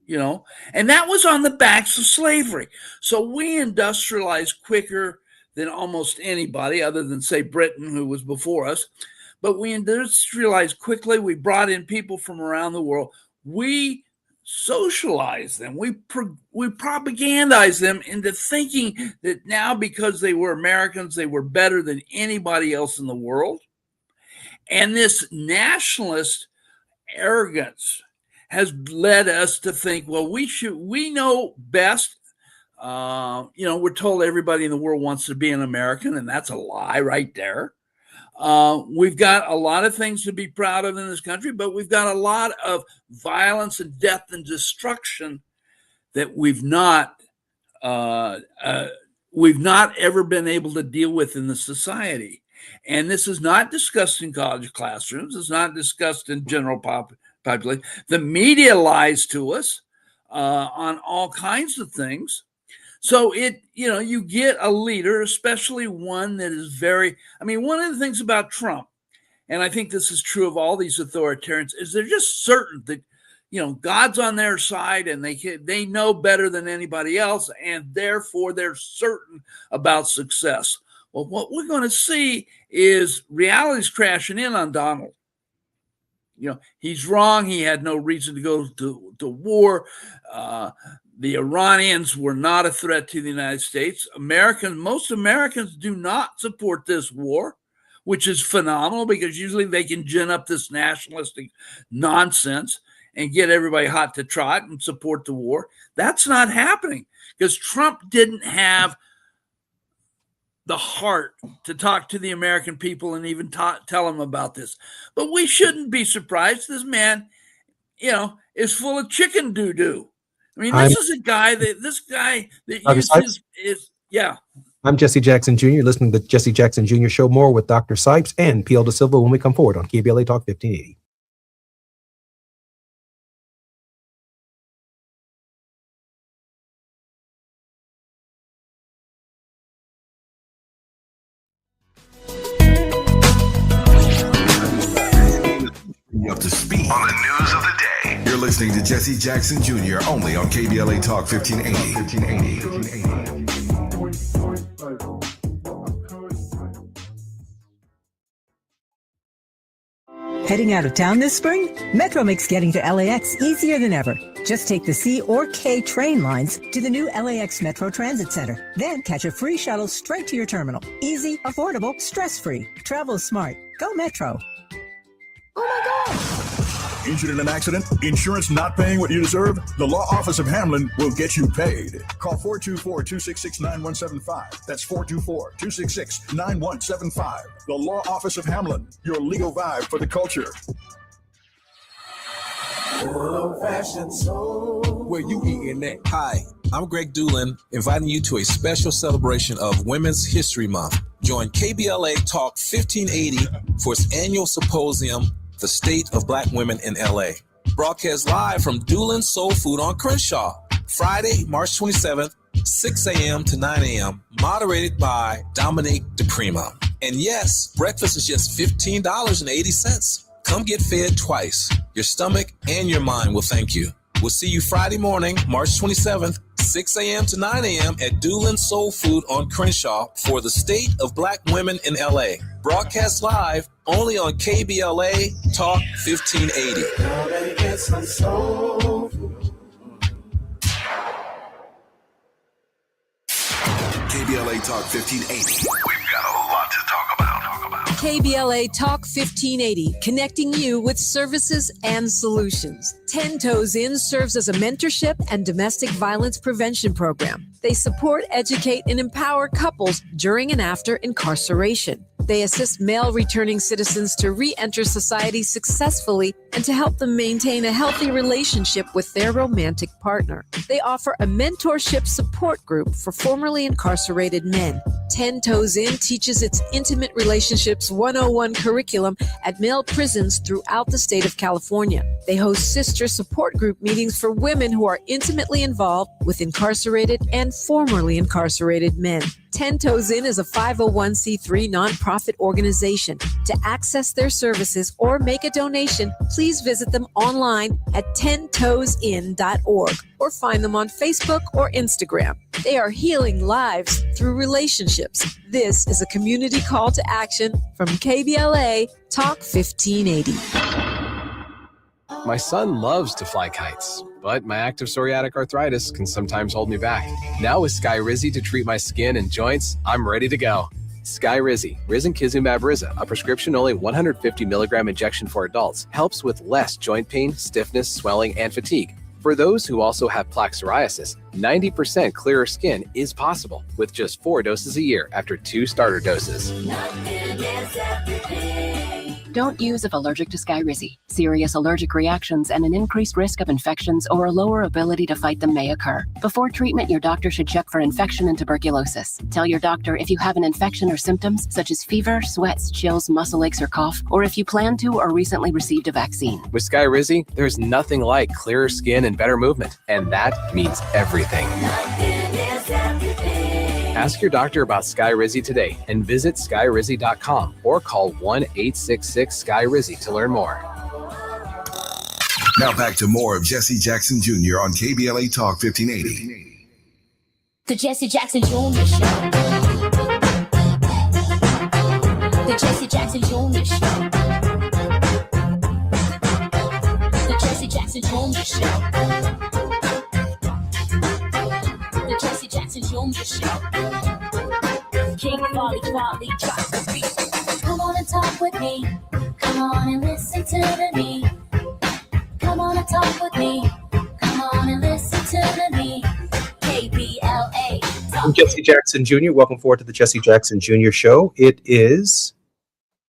you know, and that was on the backs of slavery. So we industrialized quicker than almost anybody other than, say, Britain, who was before us. But we industrialized quickly. We brought in people from around the world. We socialized them. We propagandized them into thinking that now, because they were Americans, they were better than anybody else in the world. And this nationalist arrogance has led us to think, well, we know best. You know, we're told everybody in the world wants to be an American, and that's a lie right there. We've got a lot of things to be proud of in this country, but we've got a lot of violence and death and destruction that we've not ever been able to deal with in the society. And this is not discussed in college classrooms. It's not discussed in general population. The media lies to us on all kinds of things. So you get a leader, especially one that is very, I mean, one of the things about Trump, and I think this is true of all these authoritarians, is they're just certain that, you know, God's on their side and they know better than anybody else, and therefore they're certain about success. Well, what we're going to see is reality's crashing in on Donald. You know, he's wrong. He had no reason to go to war. The Iranians were not a threat to the United States. Most Americans do not support this war, which is phenomenal, because usually they can gin up this nationalistic nonsense and get everybody hot to trot and support the war. That's not happening because Trump didn't have the heart to talk to the American people and even tell them about this. But we shouldn't be surprised. This man, you know, is full of chicken doo-doo. I mean, this is a guy that uses yeah. I'm Jesse Jackson Jr. Listening to the Jesse Jackson Jr. Show. More with Dr. Sipes and PL Da Silva when we come forward on KBLA Talk 1580. Up to speed on the news of the day. You're listening to Jesse Jackson Jr. only on KBLA Talk 1580. Heading out of town this spring? Metro makes getting to LAX easier than ever. Just take the C or K train lines to the new LAX Metro Transit Center. Then catch a free shuttle straight to your terminal. Easy, affordable, stress-free. Travel smart. Go Metro. Oh my God! Injured in an accident? Insurance not paying what you deserve? The Law Office of Hamlin will get you paid. Call 424-266-9175. That's 424-266-9175. The Law Office of Hamlin, your legal vibe for the culture. Old-fashioned soul. Where you eating at? Hi, I'm Greg Doolin, inviting you to a special celebration of Women's History Month. Join KBLA Talk 1580 for its annual symposium, The State of Black Women in LA. Broadcast live from Doolin's Soul Food on Crenshaw, Friday, March 27th, 6 a.m. to 9 a.m., moderated by Dominique DePrima. And yes, breakfast is just $15.80. Come get fed twice. Your stomach and your mind will thank you. We'll see you Friday morning, March 27th, 6 a.m. to 9 a.m. at Doolin's Soul Food on Crenshaw for the State of Black Women in LA. Broadcast live only on KBLA Talk 1580. KBLA Talk 1580. We've got a lot to talk about. KBLA Talk 1580, connecting you with services and solutions. 10 Toes In serves as a mentorship and domestic violence prevention program. They support, educate, and empower couples during and after incarceration. They assist male returning citizens to re-enter society successfully and to help them maintain a healthy relationship with their romantic partner. They offer a mentorship support group for formerly incarcerated men. 10 Toes In teaches its Intimate Relationships 101 curriculum at male prisons throughout the state of California. They host sister support group meetings for women who are intimately involved with incarcerated and formerly incarcerated men. 10 Toes In is a 501c3 nonprofit organization. To access their services or make a donation, please visit them online at 10toesin.org or find them on Facebook or Instagram. They are healing lives through relationships. This is a community call to action from KBLA Talk 1580. My son loves to fly kites, but my active psoriatic arthritis can sometimes hold me back. Now with Skyrizi to treat my skin and joints, I'm ready to go. Skyrizi, risankizumab Riza, a prescription-only 150 milligram injection for adults, helps with less joint pain, stiffness, swelling, and fatigue. For those who also have plaque psoriasis, 90% clearer skin is possible with just 4 doses a year after 2 starter doses. Don't use if allergic to Skyrizi. Serious allergic reactions and an increased risk of infections or a lower ability to fight them may occur. Before treatment, your doctor should check for infection and tuberculosis. Tell your doctor if you have an infection or symptoms such as fever, sweats, chills, muscle aches, or cough, or if you plan to or recently received a vaccine. With Skyrizi, there's nothing like clearer skin and better movement, and that means everything. Ask your doctor about Skyrizi today and visit skyrizi.com or call 1-866-SKY-RIZZI to learn more. Now back to more of Jesse Jackson Jr. on KBLA Talk 1580. The Jesse Jackson Jr. Show. The Jesse Jackson Jr. Show. The Jesse Jackson Jr. Show. The Jesse Jackson Jr. Show. King Wally drop the beat. Come on and talk with me. Come on and listen to me. Come on and talk with me. Come on and listen to me. KBLA. I'm Jesse Jackson Jr. Welcome forward to the Jesse Jackson Jr. Show. It is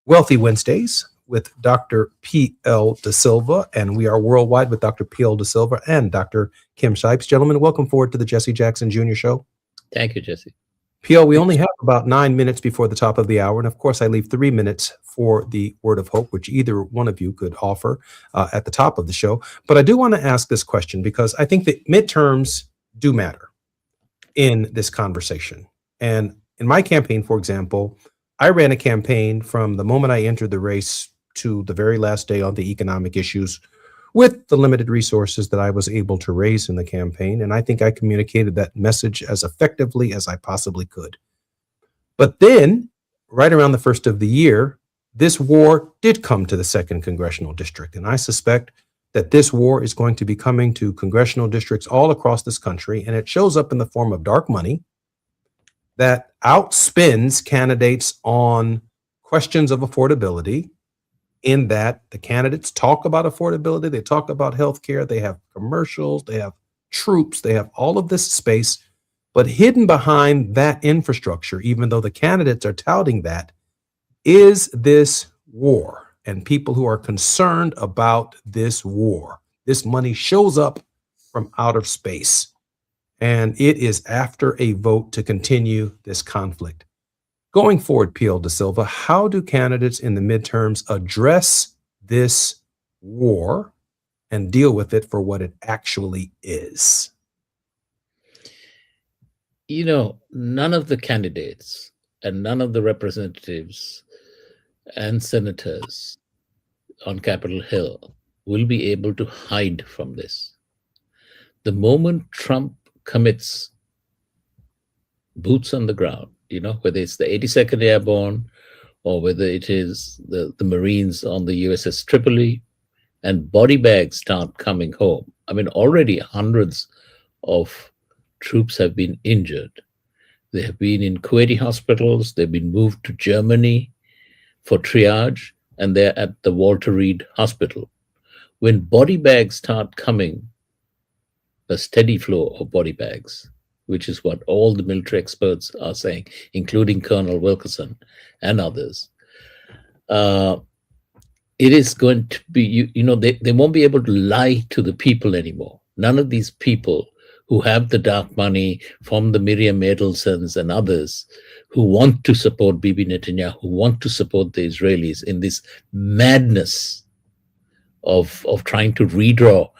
Wealthy Wednesdays with Dr. P.L. De Silva, and we are worldwide with Dr. P.L. De Silva and Dr. Kim Shipes. Gentlemen, welcome forward to the Jesse Jackson Jr. Show. Thank you, Jesse. P.L., we only have about 9 minutes before the top of the hour, and of course I leave 3 minutes for the word of hope, which either one of you could offer at the top of the show. But I do want to ask this question because I think that midterms do matter in this conversation. And in my campaign, for example, I ran a campaign from the moment I entered the race to the very last day on the economic issues with the limited resources that I was able to raise in the campaign. And I think I communicated that message as effectively as I possibly could. But then, right around the first of the year, this war did come to the 2nd Congressional District. And I suspect that this war is going to be coming to congressional districts all across this country. And it shows up in the form of dark money that outspends candidates on questions of affordability, in that the candidates talk about affordability, they talk about healthcare, they have commercials, they have troops, they have all of this space, but hidden behind that infrastructure, even though the candidates are touting that, is this war and people who are concerned about this war. This money shows up from outer space. and it is after a vote to continue this conflict. Going forward, Pio da Silva, how do candidates in the midterms address this war and deal with it for what it actually is? You know, none of the candidates and none of the representatives and senators on Capitol Hill will be able to hide from this. The moment Trump commits boots on the ground, you know, whether it's the 82nd Airborne or whether it is the Marines on the USS Tripoli, and body bags start coming home. I mean, already hundreds of troops have been injured. They have been in Kuwaiti hospitals, they've been moved to Germany for triage, and they're at the Walter Reed Hospital. When body bags start coming, a steady flow of body bags, which is what all the military experts are saying, including Colonel Wilkerson and others, it is going to be, you know, they won't be able to lie to the people anymore. None of these people who have the dark money from the Miriam Adelsons and others who want to support Bibi Netanyahu, who want to support the Israelis in this madness of trying to redraw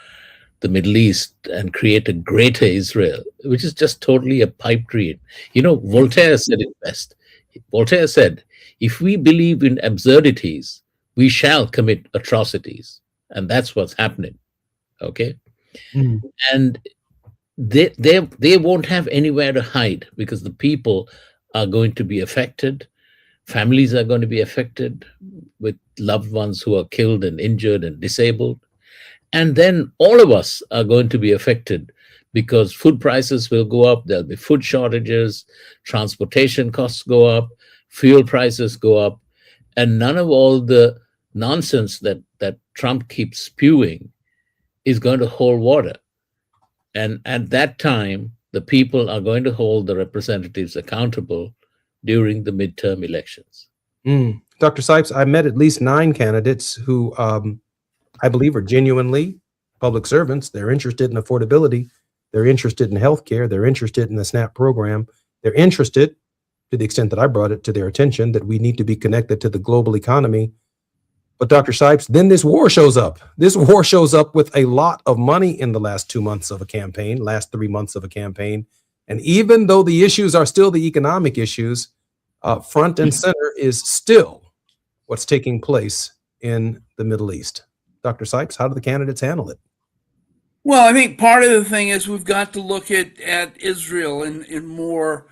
the Middle East and create a greater Israel, which is just totally a pipe dream. You know, Voltaire said it best. Voltaire said, if we believe in absurdities, we shall commit atrocities. And that's what's happening. Okay? Mm. And they won't have anywhere to hide because the people are going to be affected. Families are going to be affected with loved ones who are killed and injured and disabled. And then all of us are going to be affected because food prices will go up. There'll be food shortages, transportation costs go up, fuel prices go up, and none of all the nonsense that Trump keeps spewing is going to hold water. And at that time, the people are going to hold the representatives accountable during the midterm elections. Dr. Sipes, I met at least 9 candidates who I believe are genuinely public servants. They're interested in affordability. They're interested in healthcare. They're interested in the SNAP program. They're interested, to the extent that I brought it to their attention, that we need to be connected to the global economy. But Dr. Sipes, then this war shows up. This war shows up with a lot of money in the last 2 months of a campaign, last 3 months of a campaign. And even though the issues are still the economic issues, front and center is still what's taking place in the Middle East. Dr. Sipes, how do the candidates handle it? Well, I think part of the thing is we've got to look at Israel in more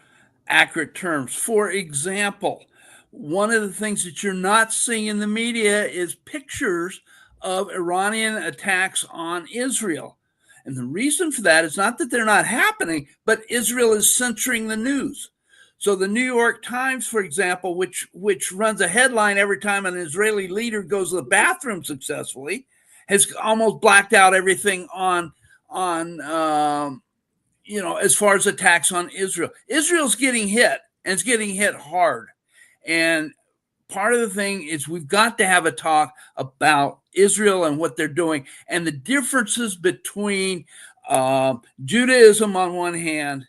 accurate terms. For example, one of the things that you're not seeing in the media is pictures of Iranian attacks on Israel. And the reason for that is not that they're not happening, but Israel is censoring the news. So the New York Times, for example, which runs a headline every time an Israeli leader goes to the bathroom successfully, has almost blacked out everything on as far as attacks on Israel. Israel's getting hit, and it's getting hit hard. And part of the thing is we've got to have a talk about Israel and what they're doing and the differences between Judaism on one hand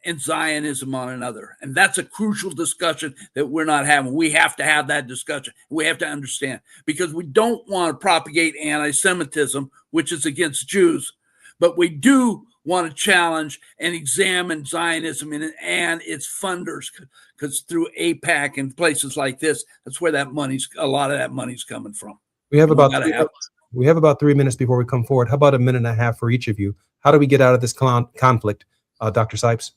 and Zionism on another. And that's a crucial discussion that we're not having. We have to have that discussion. We have to understand, because we don't want to propagate anti-Semitism, which is against Jews, but we do want to challenge and examine Zionism and its funders, because through AIPAC and places like this, that's where a lot of that money's coming from. We have about 3 minutes before we come forward. How about a minute and a half for each of you? How do we get out of this conflict, Dr. Sipes?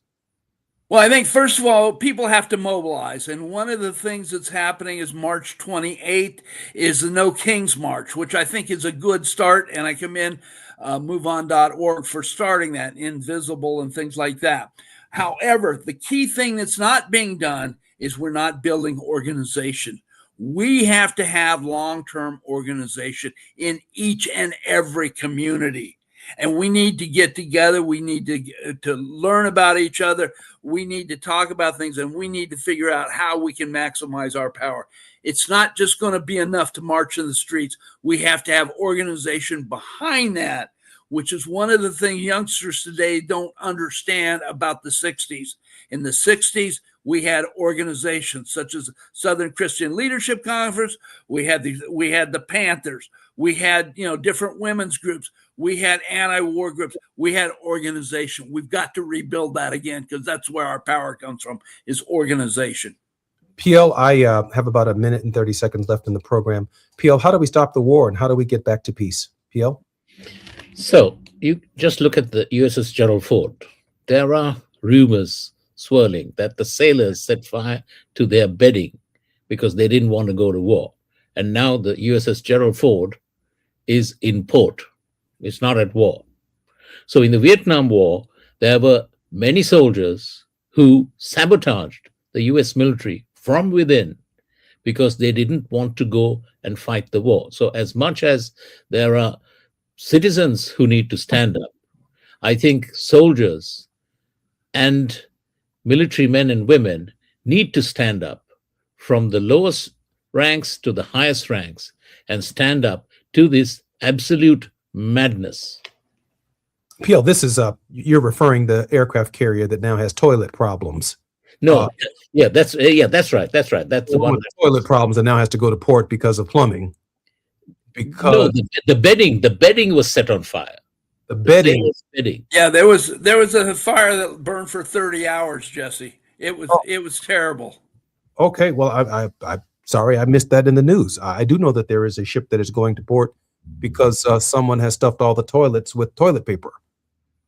Well, I think, first of all, people have to mobilize. And one of the things that's happening is March 28th is the No Kings March, which I think is a good start. And I commend MoveOn.org for starting that, Invisible and things like that. However, the key thing that's not being done is we're not building organization. We have to have long-term organization in each and every community. And we need to get together. We need to learn about each other. We need to talk about things, and we need to figure out how we can maximize our power. It's not just going to be enough to march in the streets. We have to have organization behind that, which is one of the things youngsters today don't understand about the 60s. In the 60s, we had organizations such as Southern Christian Leadership Conference. We had the Panthers. We had, different women's groups. We had anti-war groups. We had organization. We've got to rebuild that again, because that's where our power comes from, is organization. PL, I have about a minute and 30 seconds left in the program. PL, how do we stop the war and how do we get back to peace? PL? So you just look at the USS Gerald Ford. There are rumors swirling that the sailors set fire to their bedding because they didn't want to go to war. And now the USS Gerald Ford is in port. It's not at war. So in the Vietnam War, there were many soldiers who sabotaged the US military from within because they didn't want to go and fight the war. So as much as there are citizens who need to stand up, I think soldiers and military men and women need to stand up from the lowest ranks to the highest ranks and stand up to this absolute madness. PL, this is you're referring the aircraft carrier that now has toilet problems. No, that's right. That's the one with toilet problems and now has to go to port because of plumbing. Because the bedding was set on fire. The bedding. Yeah, there was a fire that burned for 30 hours, Jesse. It was terrible. Okay, well, I'm sorry I missed that in the news. I do know that there is a ship that is going to port because someone has stuffed all the toilets with toilet paper.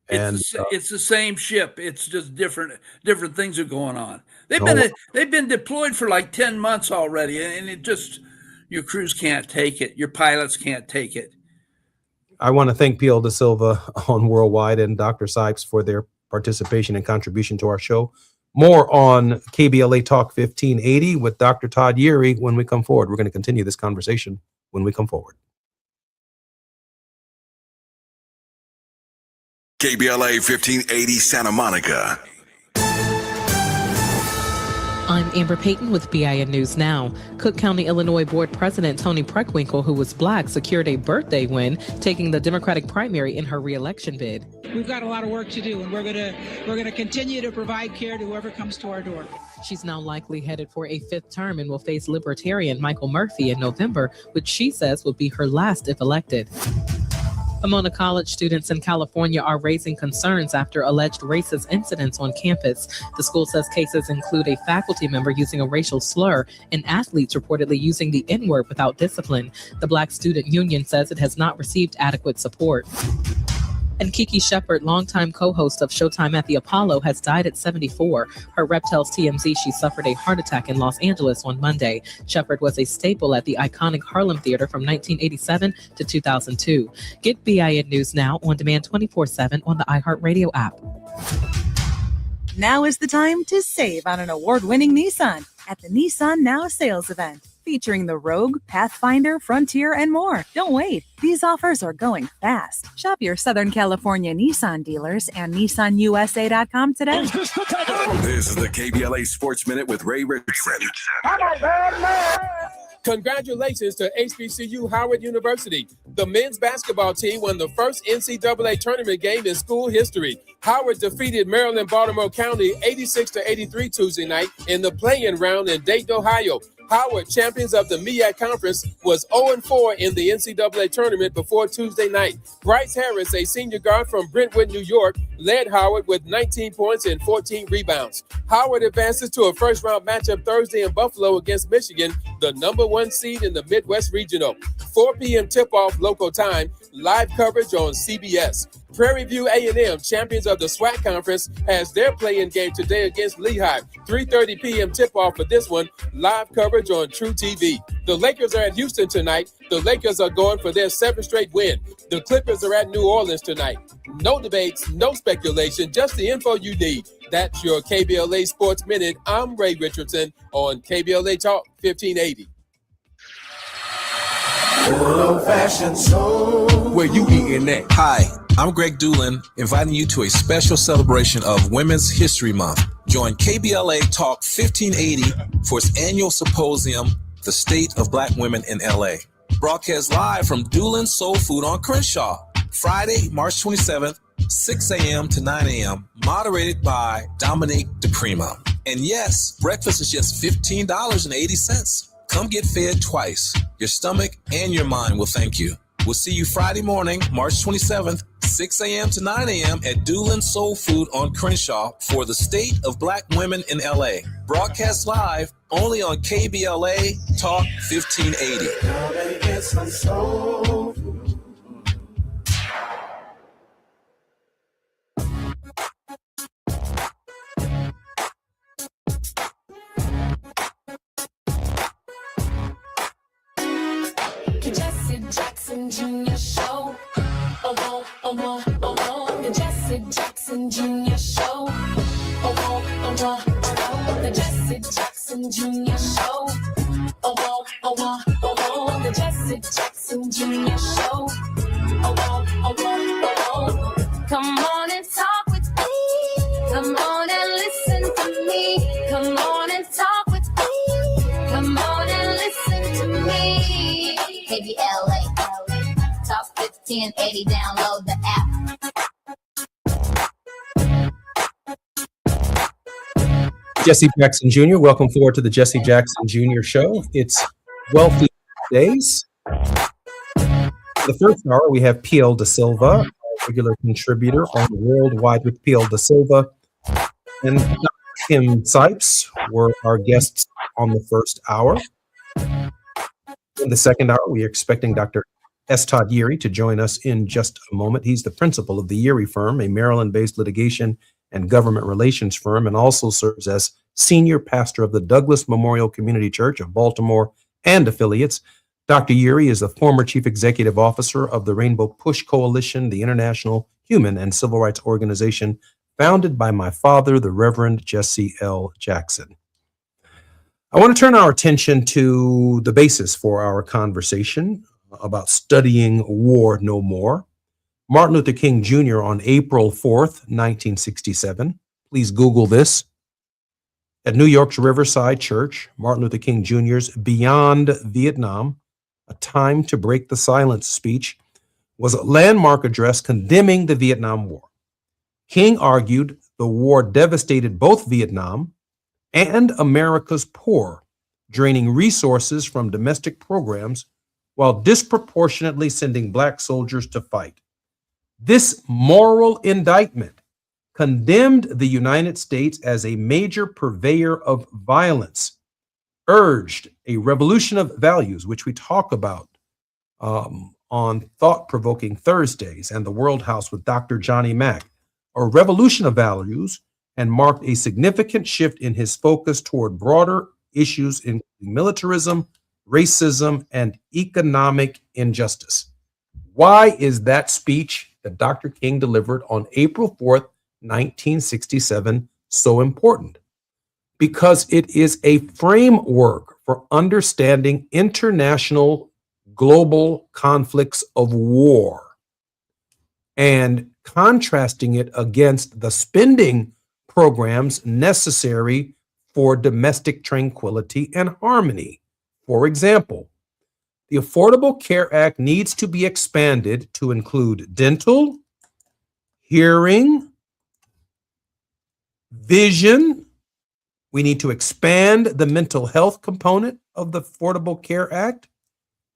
It's the same ship. It's just different things are going on. They've been deployed for like 10 months already, and it just, your crews can't take it. Your pilots can't take it. I want to thank PL Da Silva on Worldwide and Dr. Sipes for their participation and contribution to our show. More on KBLA Talk 1580 with Dr. Todd Yeary when we come forward. We're going to continue this conversation when we come forward. KBLA 1580 Santa Monica. I'm Amber Payton with BIN News Now. Cook County, Illinois Board President Toni Preckwinkle, who was Black, secured a birthday win, taking the Democratic primary in her re-election bid. We've got a lot of work to do, and we're going to continue to provide care to whoever comes to our door. She's now likely headed for a fifth term and will face Libertarian Michael Murphy in November, which she says will be her last if elected. Pomona College students in California are raising concerns after alleged racist incidents on campus. The school says cases include a faculty member using a racial slur and athletes reportedly using the N-word without discipline. The Black Student Union says it has not received adequate support. And Kiki Shepard, longtime co-host of Showtime at the Apollo, has died at 74. Her rep tells TMZ she suffered a heart attack in Los Angeles on Monday. Shepard was a staple at the iconic Harlem Theater from 1987 to 2002. Get BIN News Now on demand 24/7 on the iHeartRadio app. Now is the time to save on an award-winning Nissan at the Nissan Now sales event, featuring the Rogue, Pathfinder, Frontier, and more. Don't wait. These offers are going fast. Shop your Southern California Nissan dealers and NissanUSA.com today. This is the KBLA Sports Minute with Ray Richardson. Congratulations to HBCU Howard University. The men's basketball team won the first NCAA tournament game in school history. Howard defeated Maryland-Baltimore County 86-83 Tuesday night in the play-in round in Dayton, Ohio. Howard, champions of the MEAC Conference, was 0-4 in the NCAA tournament before Tuesday night. Bryce Harris, a senior guard from Brentwood, New York, led Howard with 19 points and 14 rebounds. Howard advances to a first-round matchup Thursday in Buffalo against Michigan, the number 1 seed in the Midwest Regional. 4 p.m. tip-off local time, live coverage on CBS. Prairie View A&M, champions of the SWAC Conference, has their play-in game today against Lehigh. 3:30 p.m. tip-off for this one, live coverage on True TV. The Lakers are at Houston tonight. The Lakers are going for their 7th straight win. The Clippers are at New Orleans tonight. No debates, no speculation, just the info you need. That's your KBLA Sports Minute. I'm Ray Richardson on KBLA Talk 1580. Old-fashioned soul. Where you eating at? Hi, I'm Greg Doolin, inviting you to a special celebration of Women's History Month. Join KBLA Talk 1580 for its annual symposium, The State of Black Women in LA. Broadcast live from Doolin's Soul Food on Crenshaw. Friday, March 27th, 6 a.m. to 9 a.m., moderated by Dominique DePrima. And yes, breakfast is just $15.80. Come get fed twice. Your stomach and your mind will thank you. We'll see you Friday morning, March 27th, 6 a.m. to 9 a.m. at Doolin Soul Food on Crenshaw for the State of Black Women in LA. Broadcast live only on KBLA Talk 1580. Jesse Jackson Jr. Show. The Jesse Jackson Jr. Show. The Jesse Jackson Jr. Show. The Jesse Jackson Jr. Show. Come on and talk with me. Come on and listen to me. Come on and talk with me. Come on and listen to me. KBLA Talk 1580. Download the app. Jesse Jackson Jr., welcome forward to the Jesse Jackson Jr. Show. It's Wealthy Days. The first hour, we have PL Da Silva, a regular contributor on Worldwide with PL Da Silva, and Kim Sipes were our guests on the first hour. In the second hour, we are expecting Dr. S. Todd Yeary to join us in just a moment. He's the principal of the Yeary Firm, a Maryland-based litigation and government relations firm, and also serves as senior pastor of the Douglas Memorial Community Church of Baltimore and affiliates. Dr. Yeary is the former chief executive officer of the Rainbow Push Coalition, the international human and civil rights organization founded by my father, the Reverend Jesse L. Jackson. I want to turn our attention to the basis for our conversation about studying war no more. Martin Luther King Jr. on April 4th, 1967. Please Google this. At New York's Riverside Church, Martin Luther King Jr.'s Beyond Vietnam, A Time to Break the Silence speech was a landmark address condemning the Vietnam War. King argued the war devastated both Vietnam and America's poor, draining resources from domestic programs while disproportionately sending Black soldiers to fight. This moral indictment condemned the United States as a major purveyor of violence, urged a revolution of values, which we talk about on Thought-Provoking Thursdays and the World House with Dr. Johnny Mack, a revolution of values, and marked a significant shift in his focus toward broader issues including militarism, racism, and economic injustice. Why is that speech that Dr. King delivered on April 4th, 1967 so important? Because it is a framework for understanding international global conflicts of war and contrasting it against the spending programs necessary for domestic tranquility and harmony. For example, the Affordable Care Act needs to be expanded to include dental, hearing, vision. We need to expand the mental health component of the Affordable Care Act.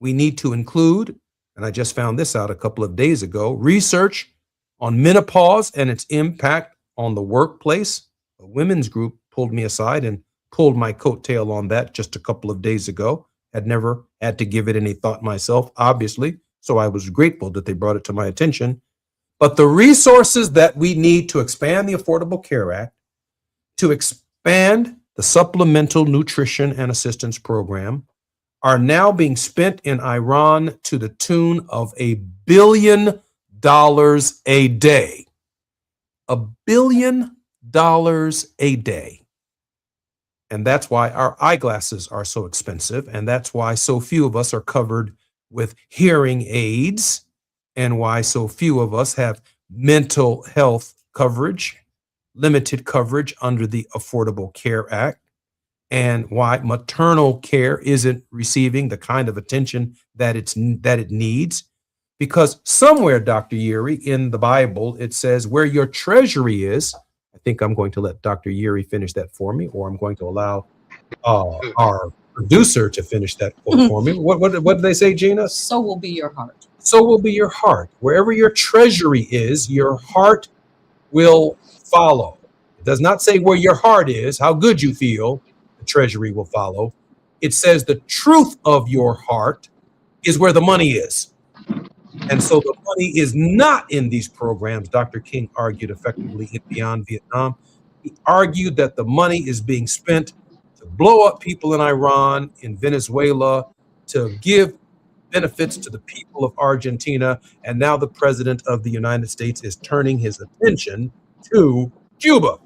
We need to include, and I just found this out a couple of days ago, research on menopause and its impact on the workplace. A women's group pulled me aside and pulled my coattail on that just a couple of days ago. Had never had to give it any thought myself, obviously, so I was grateful that they brought it to my attention. But the resources that we need to expand the Affordable Care Act, to expand the Supplemental Nutrition and Assistance Program, are now being spent in Iran to the tune of $1 billion a day. $1 billion a day. And that's why our eyeglasses are so expensive. And that's why so few of us are covered with hearing aids, and why so few of us have mental health coverage, limited coverage under the Affordable Care Act, and why maternal care isn't receiving the kind of attention that it needs. Because somewhere, Dr. Yeary, in the Bible, it says where your treasury is. I think I'm going to let Dr. Yeary finish that for me, or I'm going to allow our producer to finish that for me. What did they say, Gina? So will be your heart. So will be your heart. Wherever your treasury is, your heart will follow. It does not say where your heart is, how good you feel, the treasury will follow. It says the truth of your heart is where the money is. And so the money is not in these programs. Dr. King argued effectively in Beyond Vietnam. He argued that the money is being spent to blow up people in Iran, in Venezuela, to give benefits to the people of Argentina. And now the president of the United States is turning his attention to Cuba.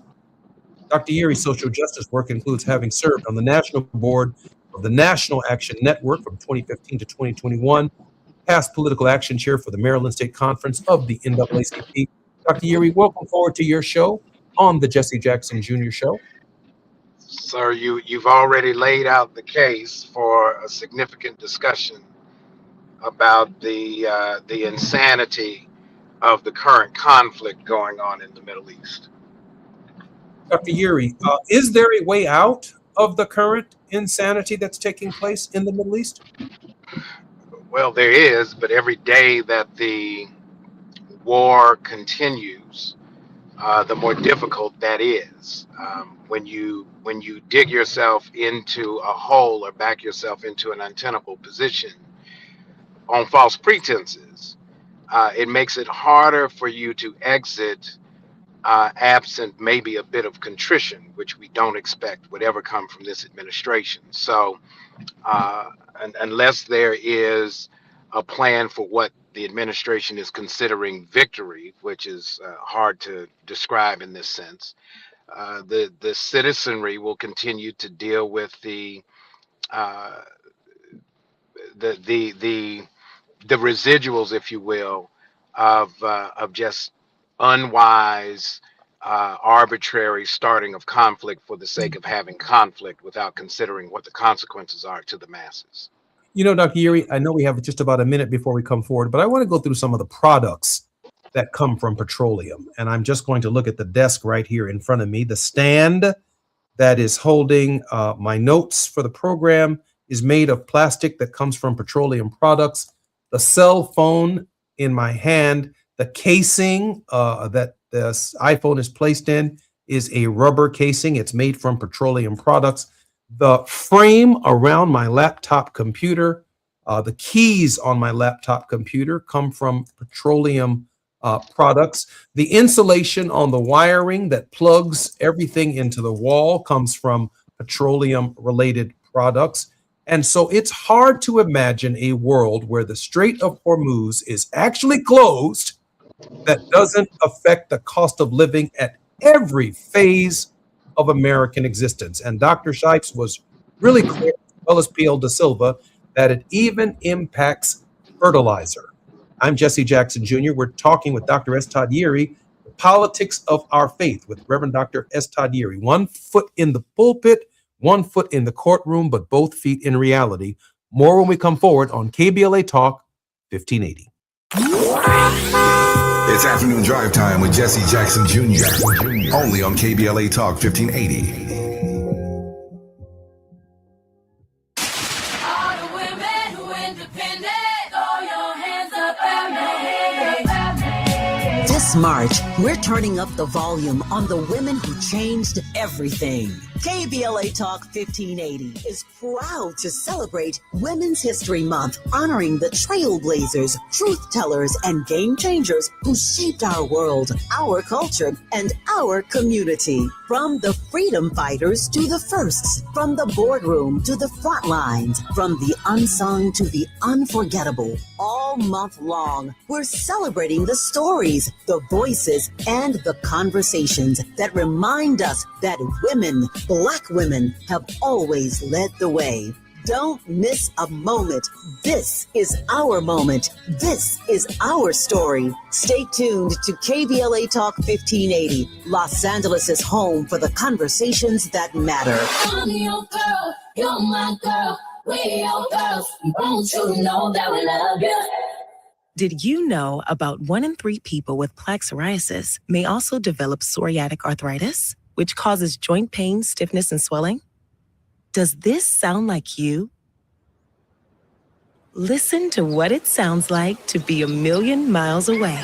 Dr. Yeary's social justice work includes having served on the national board of the National Action Network from 2015 to 2021, past political action chair for the Maryland State Conference of the NAACP. Dr. Yeary, welcome forward to your show on the Jesse Jackson Jr. Show. Sir, you've already laid out the case for a significant discussion about the insanity of the current conflict going on in the Middle East. Dr. Yeary, is there a way out of the current insanity that's taking place in the Middle East? Well, there is, but every day that the war continues, the more difficult that is. When you dig yourself into a hole or back yourself into an untenable position on false pretenses, it makes it harder for you to exit absent maybe a bit of contrition, which we don't expect would ever come from this administration. So unless there is a plan for what the administration is considering victory, which is hard to describe in this sense, the citizenry will continue to deal with the residuals, if you will, of just unwise, arbitrary starting of conflict for the sake of having conflict without considering what the consequences are to the masses. You know, Dr. Yeary, I know we have just about a minute before we come forward, but I want to go through some of the products that come from petroleum. And I'm just going to look at the desk right here in front of me. The stand that is holding my notes for the program is made of plastic that comes from petroleum products. The cell phone in my hand, the casing that the iPhone is placed in is a rubber casing. It's made from petroleum products. The frame around my laptop computer, the keys on my laptop computer come from petroleum products. The insulation on the wiring that plugs everything into the wall comes from petroleum-related products. And so it's hard to imagine a world where the Strait of Hormuz is actually closed that doesn't affect the cost of living at every phase of American existence. And Dr. Shipes was really clear, as well as P.L. Da Silva, that it even impacts fertilizer. I'm Jesse Jackson Jr. We're talking with Dr. S. Todd Yeary, the politics of our faith with Reverend Dr. S. Todd Yeary. 1 foot in the pulpit, 1 foot in the courtroom, but both feet in reality. More when we come forward on KBLA Talk 1580. It's afternoon drive time with Jesse Jackson Jr. Only on KBLA Talk 1580. This March, we're turning up the volume on the women who changed everything. KBLA Talk 1580 is proud to celebrate Women's History Month, honoring the trailblazers, truth tellers, and game changers who shaped our world, our culture, and our community. From the freedom fighters to the firsts, from the boardroom to the front lines, from the unsung to the unforgettable. All month long, we're celebrating the stories, the voices, and the conversations that remind us that women, Black women, have always led the way. Don't miss a moment. This is our moment. This is our story. Stay tuned to KBLA Talk 1580, Los Angeles' home for the conversations that matter. I'm your girl, you're my girl, we're your girls. Won't you know that we love you? Did you know about 1 in 3 people with plaque psoriasis may also develop psoriatic arthritis, which causes joint pain, stiffness, and swelling? Does this sound like you? Listen to what it sounds like to be a million miles away.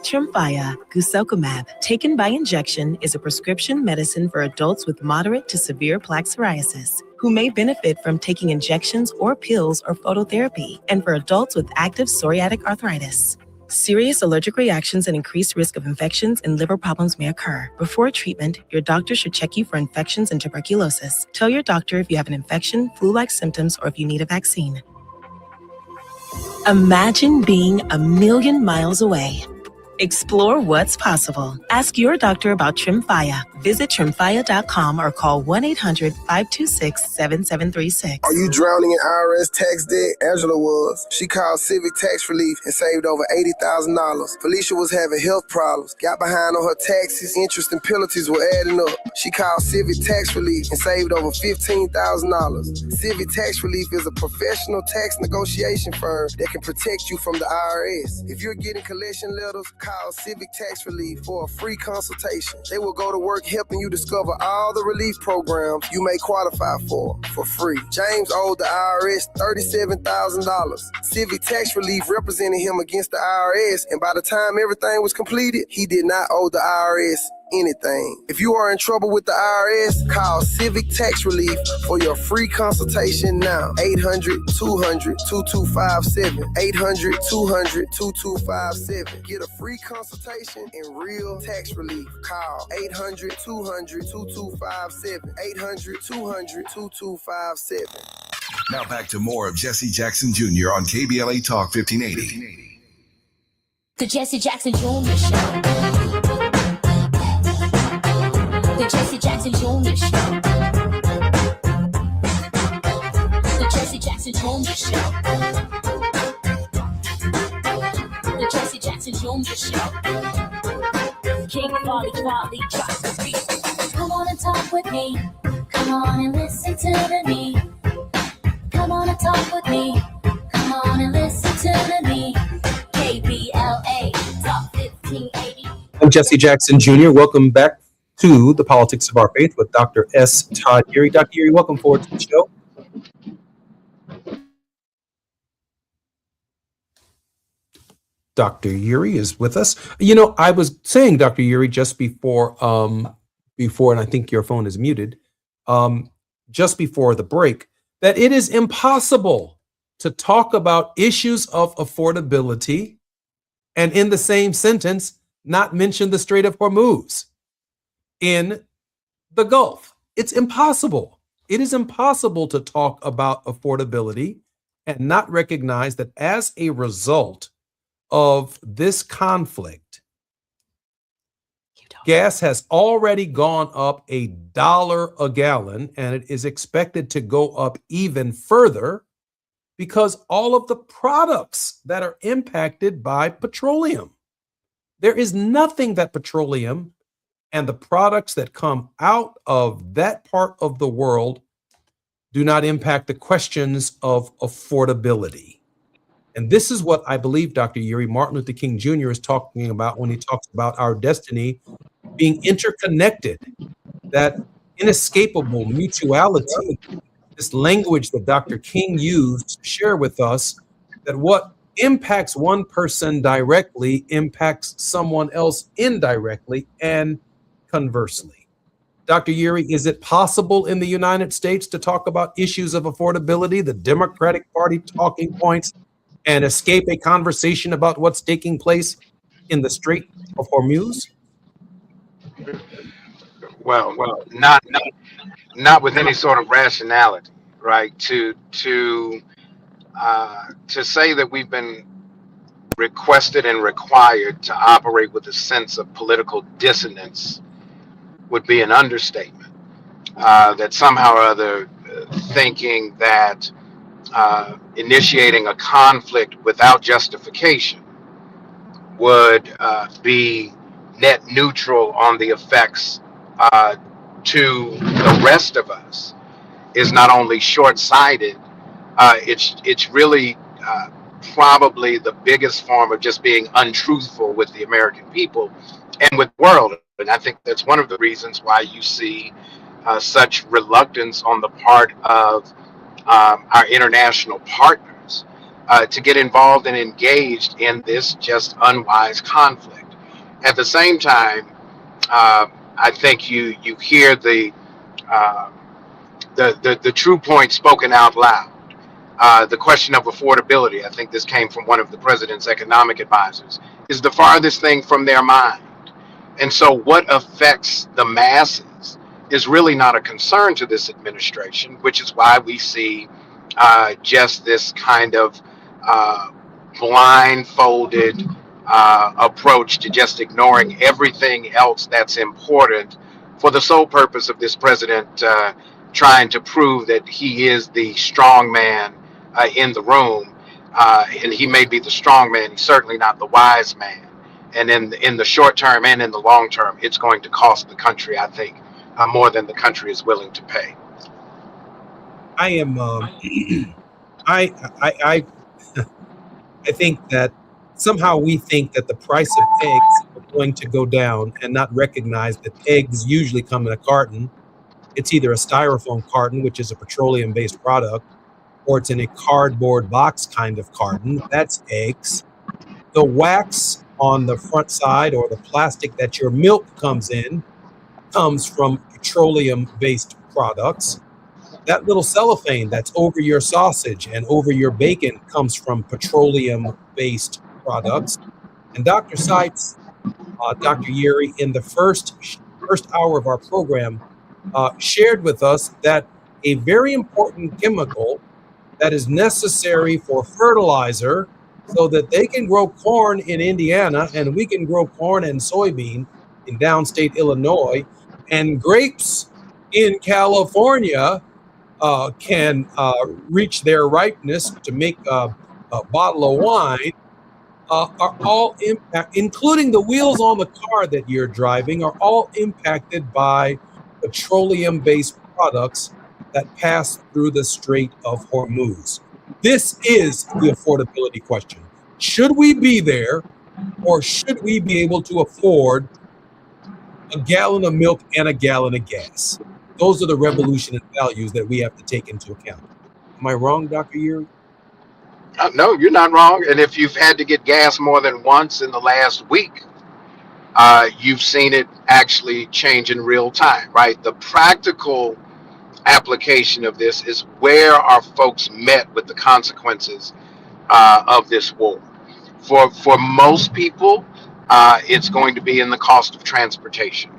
Tremfya guselkumab, taken by injection, is a prescription medicine for adults with moderate to severe plaque psoriasis who may benefit from taking injections or pills or phototherapy, and for adults with active psoriatic arthritis. Serious allergic reactions and increased risk of infections and liver problems may occur. Before treatment, your doctor should check you for infections and tuberculosis. Tell your doctor if you have an infection, flu-like symptoms, or if you need a vaccine. Imagine being a million miles away. Explore what's possible. Ask your doctor about Tremfya. Visit Tremfya.com or call 1-800-526-7736. Are you drowning in IRS tax debt? Angela was. She called Civic Tax Relief and saved over $80,000. Felicia was having health problems, got behind on her taxes, interest and penalties were adding up. She called Civic Tax Relief and saved over $15,000. Civic Tax Relief is a professional tax negotiation firm that can protect you from the IRS. If you're getting collection letters, call Civic Tax Relief for a free consultation. They will go to work helping you discover all the relief programs you may qualify for free. James owed the IRS $37,000. Civic Tax Relief represented him against the IRS, and by the time everything was completed, he did not owe the IRS anything. If you are in trouble with the IRS, call Civic Tax Relief for your free consultation now. 800-200-2257. 800-200-2257. Get a free consultation and real tax relief. Call 800-200-2257. 800-200-2257. Now back to more of Jesse Jackson Jr. on KBLA Talk 1580. The Jesse Jackson Jr. Show. The Jesse Jackson Jr. Show. The Jesse Jackson Jr. Show. The Jesse Jackson Jr. Show. King Volley drops the beat. Come on and talk with me. Come on and listen to me. Come on and talk with me. Come on and listen to me. KBLA Talk 1580. I'm Jesse Jackson Jr. Welcome back to the Politics of Our Faith with Dr. S. Todd Eury. Dr. Eury, welcome forward to the show. Dr. Eury is with us. You know, I was saying, Dr. Eury, just before, and I think your phone is muted, just before the break, that it is impossible to talk about issues of affordability and in the same sentence not mention the Strait of Hormuz in the Gulf. It's impossible. It is impossible to talk about affordability and not recognize that as a result of this conflict, gas has already gone up $1 a gallon, and it is expected to go up even further because all of the products that are impacted by petroleum. There is nothing that petroleum and the products that come out of that part of the world do not impact the questions of affordability. And this is what I believe, Dr. Eury, Martin Luther King Jr. is talking about when he talks about our destiny being interconnected, that inescapable mutuality, this language that Dr. King used to share with us, that what impacts one person directly impacts someone else indirectly and conversely. Dr. Eury, is it possible in the United States to talk about issues of affordability, the Democratic Party talking points, and escape a conversation about what's taking place in the Strait of Hormuz? Well, not with any sort of rationality, right? To say that we've been requested and required to operate with a sense of political dissonance would be an understatement. That somehow or other thinking that initiating a conflict without justification would be net neutral on the effects to the rest of us is not only short-sighted, It's really probably the biggest form of just being untruthful with the American people and with the world. And I think that's one of the reasons why you see such reluctance on the part of our international partners to get involved and engaged in this just unwise conflict. At the same time, I think you hear the true point spoken out loud. The question of affordability, I think this came from one of the president's economic advisors, is the farthest thing from their mind. And so what affects the masses is really not a concern to this administration, which is why we see just this kind of blindfolded approach to just ignoring everything else that's important for the sole purpose of this president trying to prove that he is the strong man in the room. And he may be the strong man, he's certainly not the wise man. And in the short term and in the long term, it's going to cost the country, I think, more than the country is willing to pay. I am. I think that somehow we think that the price of eggs are going to go down and not recognize that eggs usually come in a carton. It's either a styrofoam carton, which is a petroleum-based product, or it's in a cardboard box kind of carton. That's eggs. The wax on the front side or the plastic that your milk comes in comes from petroleum-based products. That little cellophane that's over your sausage and over your bacon comes from petroleum-based products. And Dr. Seitz, Dr. Yeary, in the first hour of our program, shared with us that a very important chemical that is necessary for fertilizer so that they can grow corn in Indiana and we can grow corn and soybean in downstate Illinois, and grapes in California can reach their ripeness to make a bottle of wine, are all including the wheels on the car that you're driving, are all impacted by petroleum-based products that pass through the Strait of Hormuz. This is the affordability question. Should we be there, or should we be able to afford a gallon of milk and a gallon of gas? Those are the revolutionary values that we have to take into account. Am I wrong, Dr. Yeary? No, you're not wrong. And if you've had to get gas more than once in the last week, you've seen it actually change in real time, right? The practical application of this is where are folks met with the consequences of this war. For most people, it's going to be in the cost of transportation.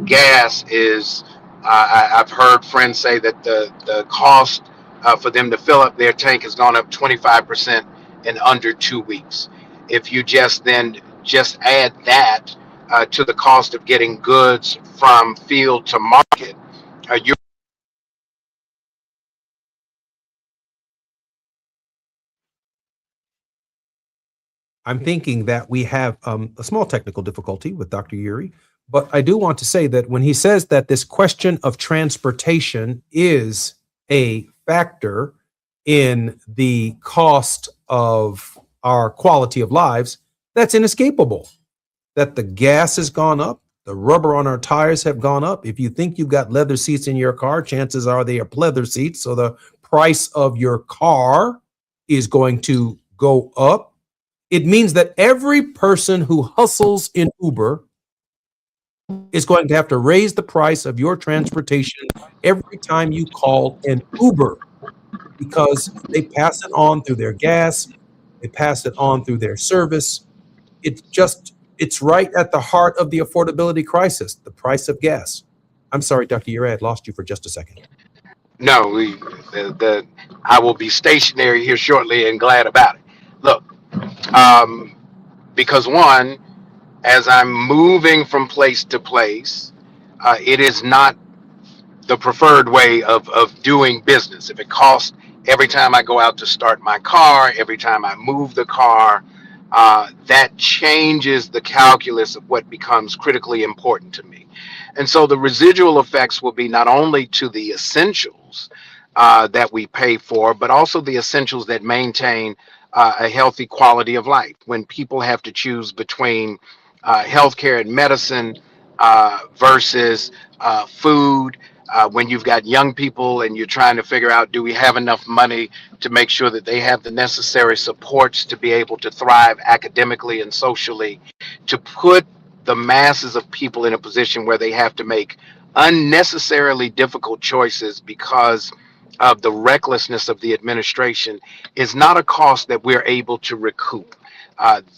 Gas is, I've heard friends say that the cost for them to fill up their tank has gone up 25% in under 2 weeks. If you just add that to the cost of getting goods from field to market, you're I'm thinking that we have a small technical difficulty with Dr. Yeary, but I do want to say that when he says that this question of transportation is a factor in the cost of our quality of lives, that's inescapable. That the gas has gone up, the rubber on our tires have gone up. If you think you've got leather seats in your car, chances are they are pleather seats, so the price of your car is going to go up. It means that every person who hustles in Uber is going to have to raise the price of your transportation every time you call an Uber, because they pass it on through their gas, they pass it on through their service. It's right at the heart of the affordability crisis, the price of gas. I'm sorry, Dr. Yeary, I had lost you for just a second. No, I will be stationary here shortly and glad about it. Look, because one, as I'm moving from place to place, it is not the preferred way of doing business. If it costs every time I go out to start my car, every time I move the car, that changes the calculus of what becomes critically important to me. And so the residual effects will be not only to the essentials, that we pay for, but also the essentials that maintain a healthy quality of life. When people have to choose between healthcare and medicine versus food, when you've got young people and you're trying to figure out, do we have enough money to make sure that they have the necessary supports to be able to thrive academically and socially, to put the masses of people in a position where they have to make unnecessarily difficult choices because of the recklessness of the administration is not a cost that we're able to recoup.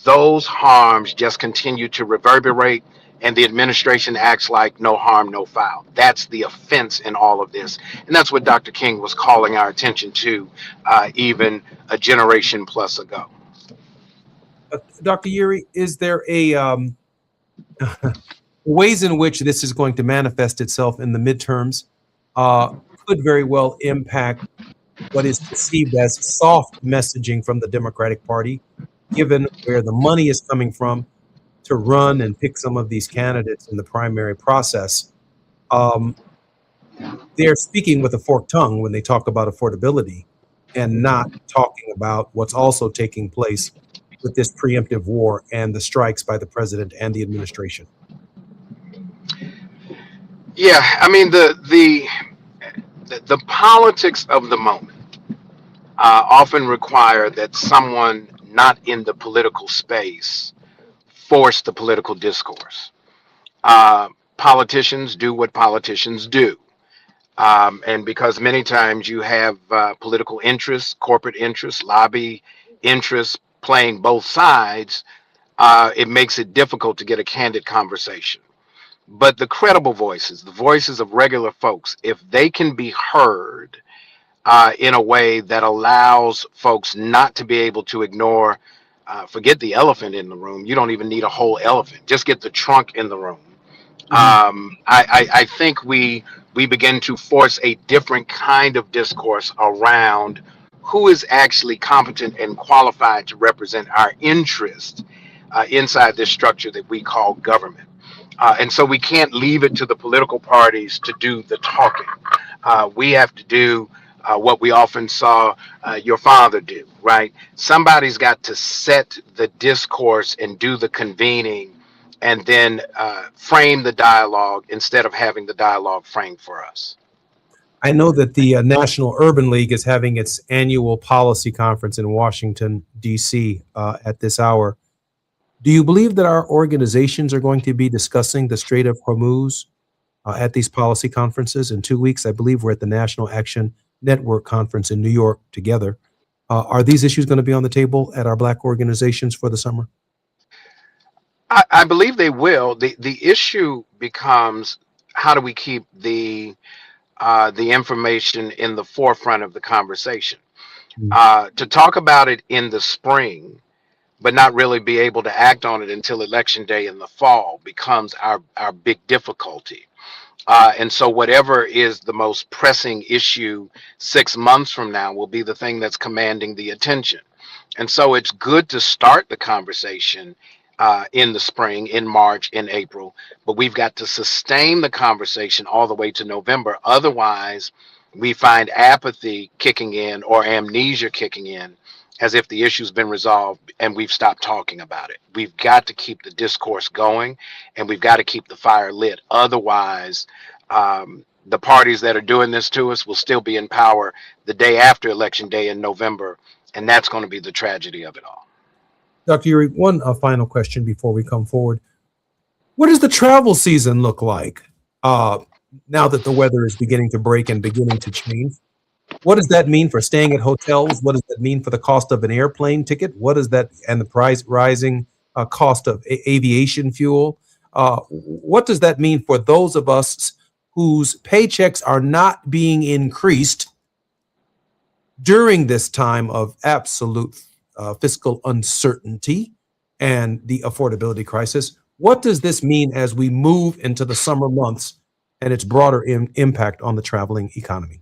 Those harms just continue to reverberate, and the administration acts like no harm, no foul. That's the offense in all of this. And that's what Dr. King was calling our attention to even a generation plus ago. Dr. Uri, is there a ways in which this is going to manifest itself in the midterms could very well impact what is perceived as soft messaging from the Democratic Party, given where the money is coming from to run and pick some of these candidates in the primary process. They're speaking with a forked tongue when they talk about affordability and not talking about what's also taking place with this preemptive war and the strikes by the president and the administration. Yeah, I mean, the politics of the moment often require that someone not in the political space force the political discourse. Politicians do what politicians do. And because many times you have political interests, corporate interests, lobby interests playing both sides, it makes it difficult to get a candid conversation. But the credible voices, the voices of regular folks, if they can be heard in a way that allows folks not to be able to ignore, forget the elephant in the room. You don't even need a whole elephant. Just get the trunk in the room. I think we begin to force a different kind of discourse around who is actually competent and qualified to represent our interest inside this structure that we call government. And so we can't leave it to the political parties to do the talking. We have to do what we often saw your father do, right? Somebody's got to set the discourse and do the convening and then frame the dialogue instead of having the dialogue framed for us. I know that the National Urban League is having its annual policy conference in Washington, D.C. At this hour. Do you believe that our organizations are going to be discussing the Strait of Hormuz at these policy conferences in 2 weeks? I believe we're at the National Action Network Conference in New York together. Are these issues going to be on the table at our Black organizations for the summer? I believe they will. The issue becomes, how do we keep the information in the forefront of the conversation? To talk about it in the spring, but not really be able to act on it until Election Day in the fall becomes our big difficulty. And so whatever is the most pressing issue 6 months from now will be the thing that's commanding the attention. And so it's good to start the conversation in the spring, in March, in April, but we've got to sustain the conversation all the way to November. Otherwise, we find apathy kicking in or amnesia kicking in, as if the issue's been resolved and we've stopped talking about it. We've got to keep the discourse going, and we've got to keep the fire lit. Otherwise, the parties that are doing this to us will still be in power the day after Election Day in November, and that's going to be the tragedy of it all. Dr. Uri, one final question before we come forward. What does the travel season look like now that the weather is beginning to break and beginning to change? What does that mean for staying at hotels? What does that mean for the cost of an airplane ticket? What is that, and the price rising cost of aviation fuel? What does that mean for those of us whose paychecks are not being increased during this time of absolute fiscal uncertainty and the affordability crisis? What does this mean as we move into the summer months and its broader impact on the traveling economy?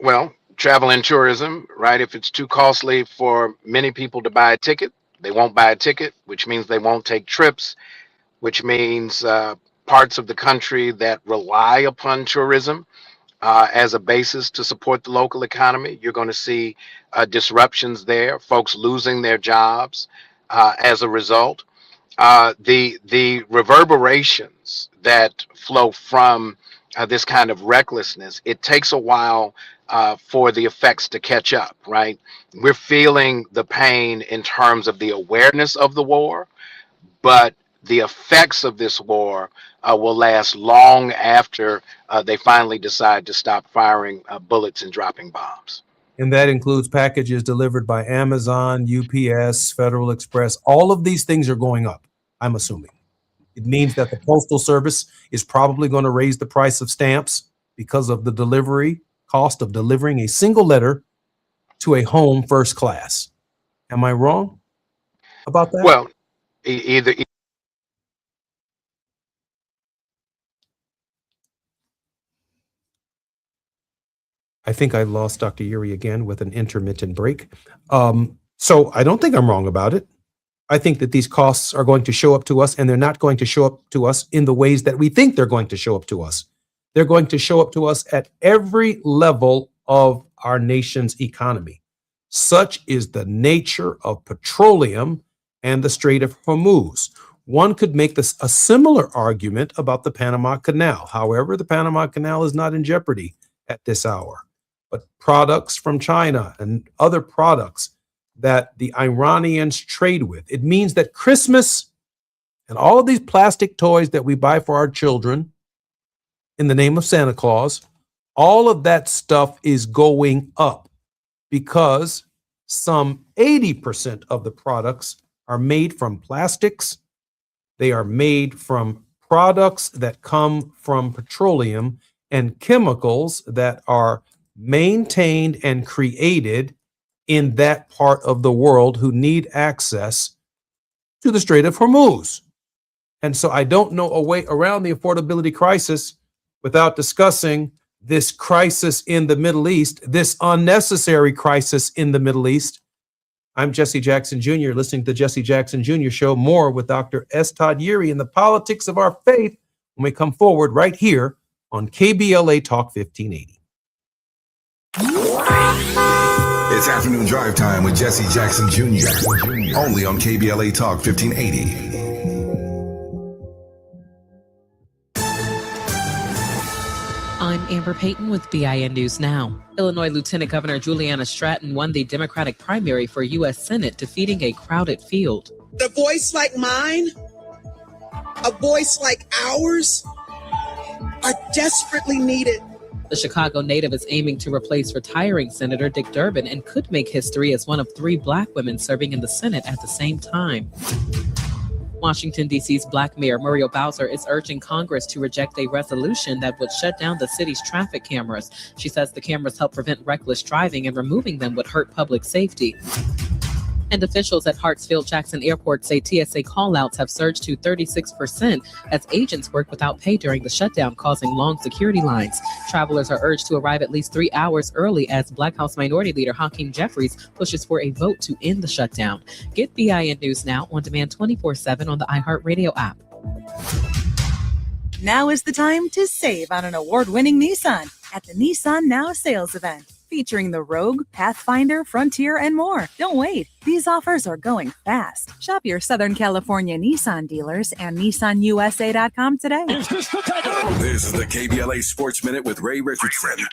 Well, travel and tourism, right? If it's too costly for many people to buy a ticket, they won't buy a ticket, which means they won't take trips, which means parts of the country that rely upon tourism as a basis to support the local economy. You're going to see disruptions there, folks losing their jobs as a result. The reverberations that flow from this kind of recklessness, it takes a while for the effects to catch up, right? We're feeling the pain in terms of the awareness of the war, but the effects of this war will last long after they finally decide to stop firing bullets and dropping bombs. And that includes packages delivered by Amazon, UPS, Federal Express. All of these things are going up, I'm assuming. It means that the Postal Service is probably going to raise the price of stamps because of the delivery cost of delivering a single letter to a home first class. Am I wrong about that? Well, either. I think I lost Dr. Yuri again with an intermittent break. So I don't think I'm wrong about it. I think that these costs are going to show up to us, and they're not going to show up to us in the ways that we think they're going to show up to us. They're going to show up to us at every level of our nation's economy. Such is the nature of petroleum and the Strait of Hormuz. One could make this a similar argument about the Panama Canal. However, the Panama Canal is not in jeopardy at this hour. But products from China and other products that the Iranians trade with, it means that Christmas and all of these plastic toys that we buy for our children in the name of Santa Claus, all of that stuff is going up because some 80% of the products are made from plastics. They are made from products that come from petroleum and chemicals that are maintained and created in that part of the world who need access to the Strait of Hormuz. And so I don't know a way around the affordability crisis without discussing this crisis in the Middle East, this unnecessary crisis in the Middle East. I'm Jesse Jackson Jr., listening to the Jesse Jackson Jr. Show. More with Dr. S. Todd Yuri and the politics of our faith when we come forward right here on KBLA Talk 1580. It's afternoon drive time with Jesse Jackson Jr. Only on KBLA Talk 1580. I'm Amber Payton with BIN News Now. Illinois Lieutenant Governor Juliana Stratton won the Democratic primary for U.S. Senate, defeating a crowded field. A voice like mine, a voice like ours, are desperately needed. The Chicago native is aiming to replace retiring Senator Dick Durbin and could make history as one of 3 Black women serving in the Senate at the same time. Washington, D.C.'s Black Mayor Muriel Bowser is urging Congress to reject a resolution that would shut down the city's traffic cameras. She says the cameras help prevent reckless driving and removing them would hurt public safety. And officials at Hartsfield-Jackson Airport say TSA callouts have surged to 36% as agents work without pay during the shutdown, causing long security lines. Travelers are urged to arrive at least 3 hours early as Black House Minority Leader Hakeem Jeffries pushes for a vote to end the shutdown. Get BIN News Now on demand 24/7 on the iHeartRadio app. Now is the time to save on an award-winning Nissan at the Nissan Now sales event, featuring the Rogue, Pathfinder, Frontier, and more. Don't wait. These offers are going fast. Shop your Southern California Nissan dealers and NissanUSA.com today. This is the KBLA Sports Minute with Ray Richardson.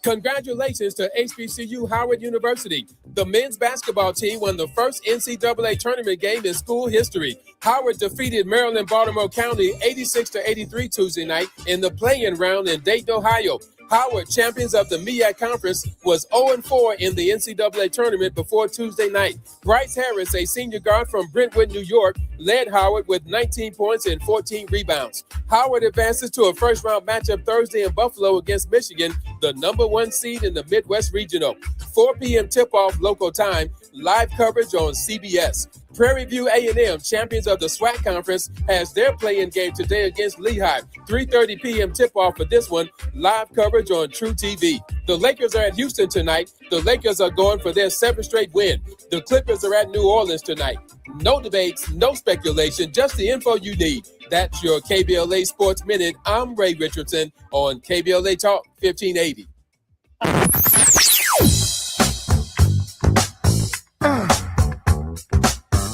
Congratulations to HBCU Howard University. The men's basketball team won the first NCAA tournament game in school history. Howard defeated Maryland Baltimore County 86-83 Tuesday night in the play-in round in Dayton, Ohio. Howard, champions of the MEAC Conference, was 0-4 in the NCAA tournament before Tuesday night. Bryce Harris, a senior guard from Brentwood, New York, led Howard with 19 points and 14 rebounds. Howard advances to a first-round matchup Thursday in Buffalo against Michigan, the number 1 seed in the Midwest Regional. 4 p.m. tip-off local time, live coverage on CBS. Prairie View A&M, champions of the SWAC Conference, has their play-in game today against Lehigh. 3:30 p.m. tip-off for this one. Live coverage on True TV. The Lakers are at Houston tonight. The Lakers are going for their 7th straight win. The Clippers are at New Orleans tonight. No debates, no speculation, just the info you need. That's your KBLA Sports Minute. I'm Ray Richardson on KBLA Talk 1580.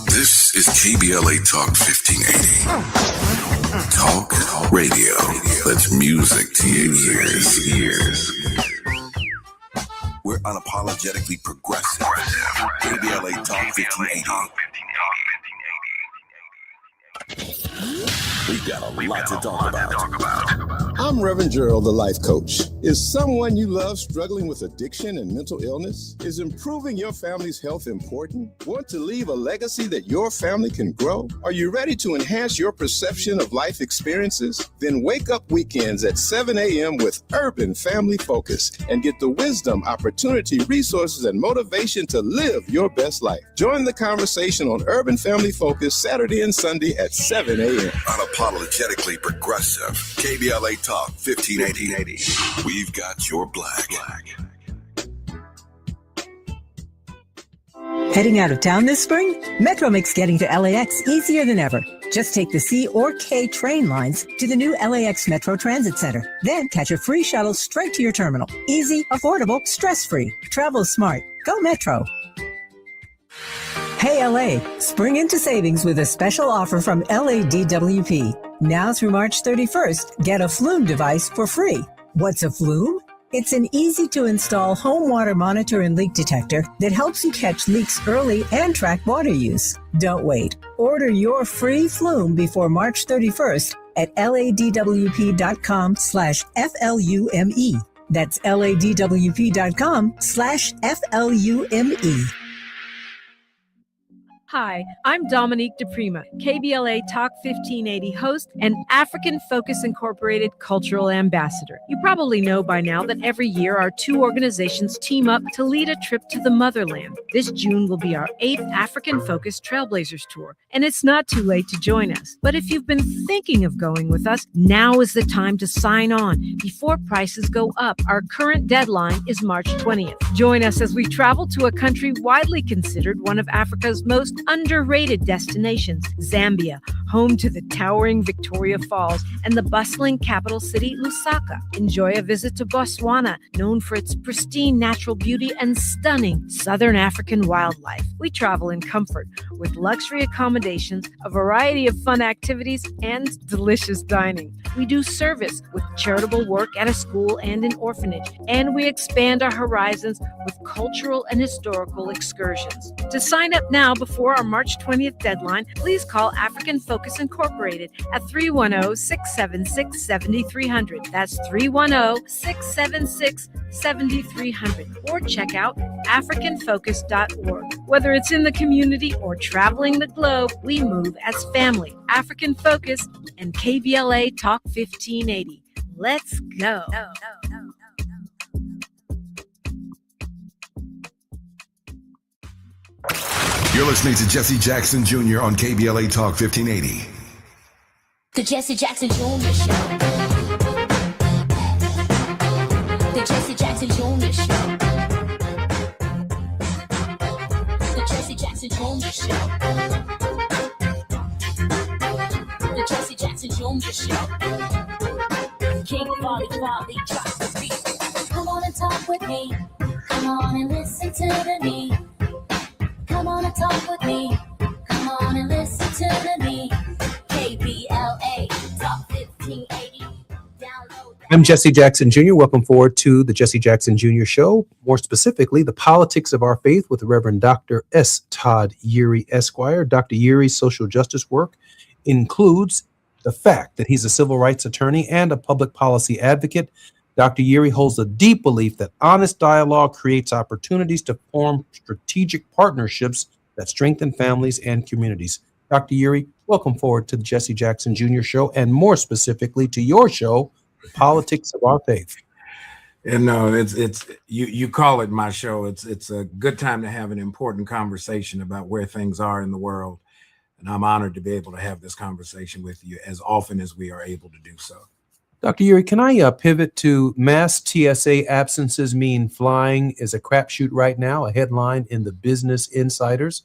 This is KBLA Talk 1580. Talk radio. That's music to your ears. We're unapologetically progressive. KBLA Talk 1580. We've got a lot to talk about. I'm Reverend Gerald, the life coach. Is someone you love struggling with addiction and mental illness? Is improving your family's health important? Want to leave a legacy that your family can grow? Are you ready to enhance your perception of life experiences? Then wake up weekends at 7 a.m. with Urban Family Focus and get the wisdom, opportunity, resources, and motivation to live your best life. Join the conversation on Urban Family Focus Saturday and Sunday at 7 a.m. Unapologetically progressive. KBLA Talk 1580. We've got your black. Heading out of town this spring? Metro makes getting to LAX easier than ever. Just take the C or K train lines to the new LAX Metro Transit Center. Then catch a free shuttle straight to your terminal. Easy, affordable, stress-free. Travel smart. Go Metro. Hey LA, spring into savings with a special offer from LADWP. Now through March 31st, get a Flume device for free. What's a Flume? It's an easy-to-install home water monitor and leak detector that helps you catch leaks early and track water use. Don't wait. Order your free Flume before March 31st at ladwp.com/FLUME. That's ladwp.com/FLUME. Hi, I'm Dominique DePrima, KBLA Talk 1580 host and African Focus Incorporated cultural ambassador. You probably know by now that every year our two organizations team up to lead a trip to the motherland. This June will be our 8th African Focus Trailblazers Tour, and it's not too late to join us. But if you've been thinking of going with us, now is the time to sign on before prices go up. Our current deadline is March 20th. Join us as we travel to a country widely considered one of Africa's most underrated destinations, Zambia, home to the towering Victoria Falls and the bustling capital city, Lusaka. Enjoy a visit to Botswana, known for its pristine natural beauty and stunning Southern African wildlife. We travel in comfort with luxury accommodations, a variety of fun activities, and delicious dining. We do service with charitable work at a school and an orphanage, and we expand our horizons with cultural and historical excursions. To sign up now before our March 20th deadline, please call African Focus Incorporated at 310-676-7300. That's 310-676-7300. Or check out africanfocus.org. Whether it's in the community or traveling the globe, we move as family. African Focus and KBLA Talk 1580. Let's go. You're listening to Jesse Jackson Jr. on KBLA Talk 1580. The Jesse Jackson Jr. Show. The Jesse Jackson Jr. Show. The Jesse Jackson Jr. Show. The Jesse Jackson Jr. Show. King Volley, drop the beat. Come on and talk with me. Come on and listen to the beat. Come on and talk with me. Come on and listen to the me. KBLA Talk 1580. Download. I'm Jesse Jackson Jr. Welcome forward to the Jesse Jackson Jr. Show. More specifically, the politics of our faith with the Reverend Dr. S. Todd Yeary, Esquire. Dr. Yeary's social justice work includes the fact that he's a civil rights attorney and a public policy advocate. Dr. Yeary holds a deep belief that honest dialogue creates opportunities to form strategic partnerships that strengthen families and communities. Dr. Yeary, welcome forward to the Jesse Jackson Jr. Show, and more specifically to your show, The Politics of Our Faith. And no, it's you call it my show. It's a good time to have an important conversation about where things are in the world. And I'm honored to be able to have this conversation with you as often as we are able to do so. Dr. Urey, can I pivot to mass TSA absences mean flying is a crapshoot right now, a headline in the Business Insiders.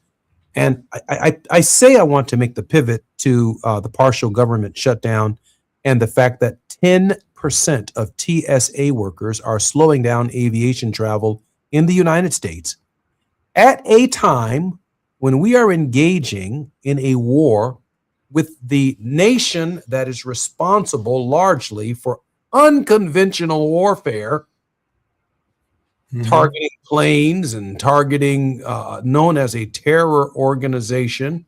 And I say I want to make the pivot to the partial government shutdown and the fact that 10% of TSA workers are slowing down aviation travel in the United States at a time when we are engaging in a war with the nation that is responsible largely for unconventional warfare, targeting planes and targeting known as a terror organization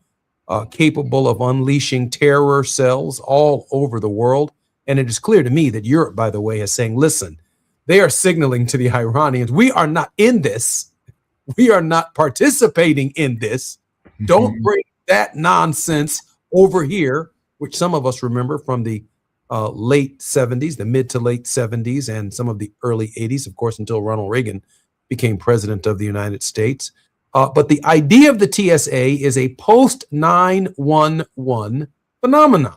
capable of unleashing terror cells all over the world. And it is clear to me that Europe, by the way, is saying, listen, they are signaling to the Iranians, we are not in this. We are not participating in this. Don't bring that nonsense over here, which some of us remember from the late 70s, the mid to late 70s, and some of the early 80s, of course, until Ronald Reagan became president of the United States. But the idea of the TSA is a post 9/11 phenomenon.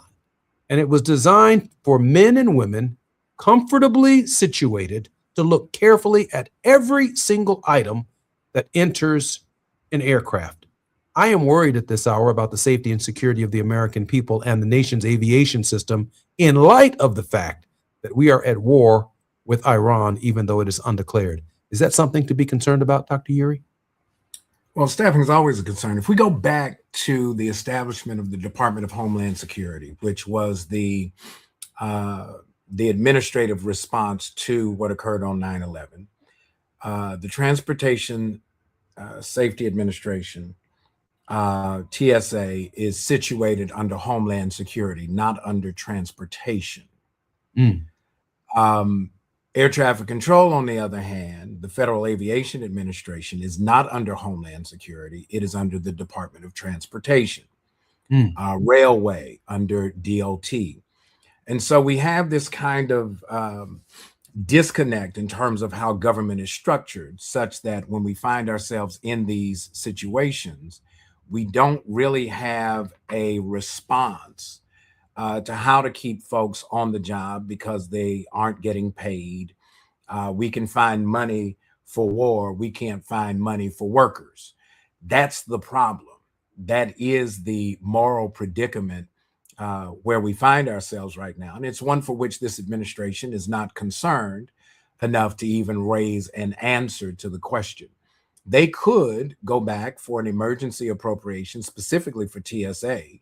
And it was designed for men and women comfortably situated to look carefully at every single item that enters an aircraft. I am worried at this hour about the safety and security of the American people and the nation's aviation system in light of the fact that we are at war with Iran, even though it is undeclared. Is that something to be concerned about, Dr. Urey? Well, staffing is always a concern. If we go back to the establishment of the Department of Homeland Security, which was the administrative response to what occurred on 9/11, the Transportation Safety Administration, TSA, is situated under Homeland Security, not under transportation. Air traffic control, on the other hand, the Federal Aviation Administration, is not under Homeland Security. It is under the Department of Transportation. Railway under DOT. And so we have this kind of disconnect in terms of how government is structured, such that when we find ourselves in these situations, we don't really have a response to how to keep folks on the job because they aren't getting paid. We can find money for war. We can't find money for workers. That's the problem. That is the moral predicament where we find ourselves right now. And it's one for which this administration is not concerned enough to even raise an answer to the question. They could go back for an emergency appropriation specifically for TSA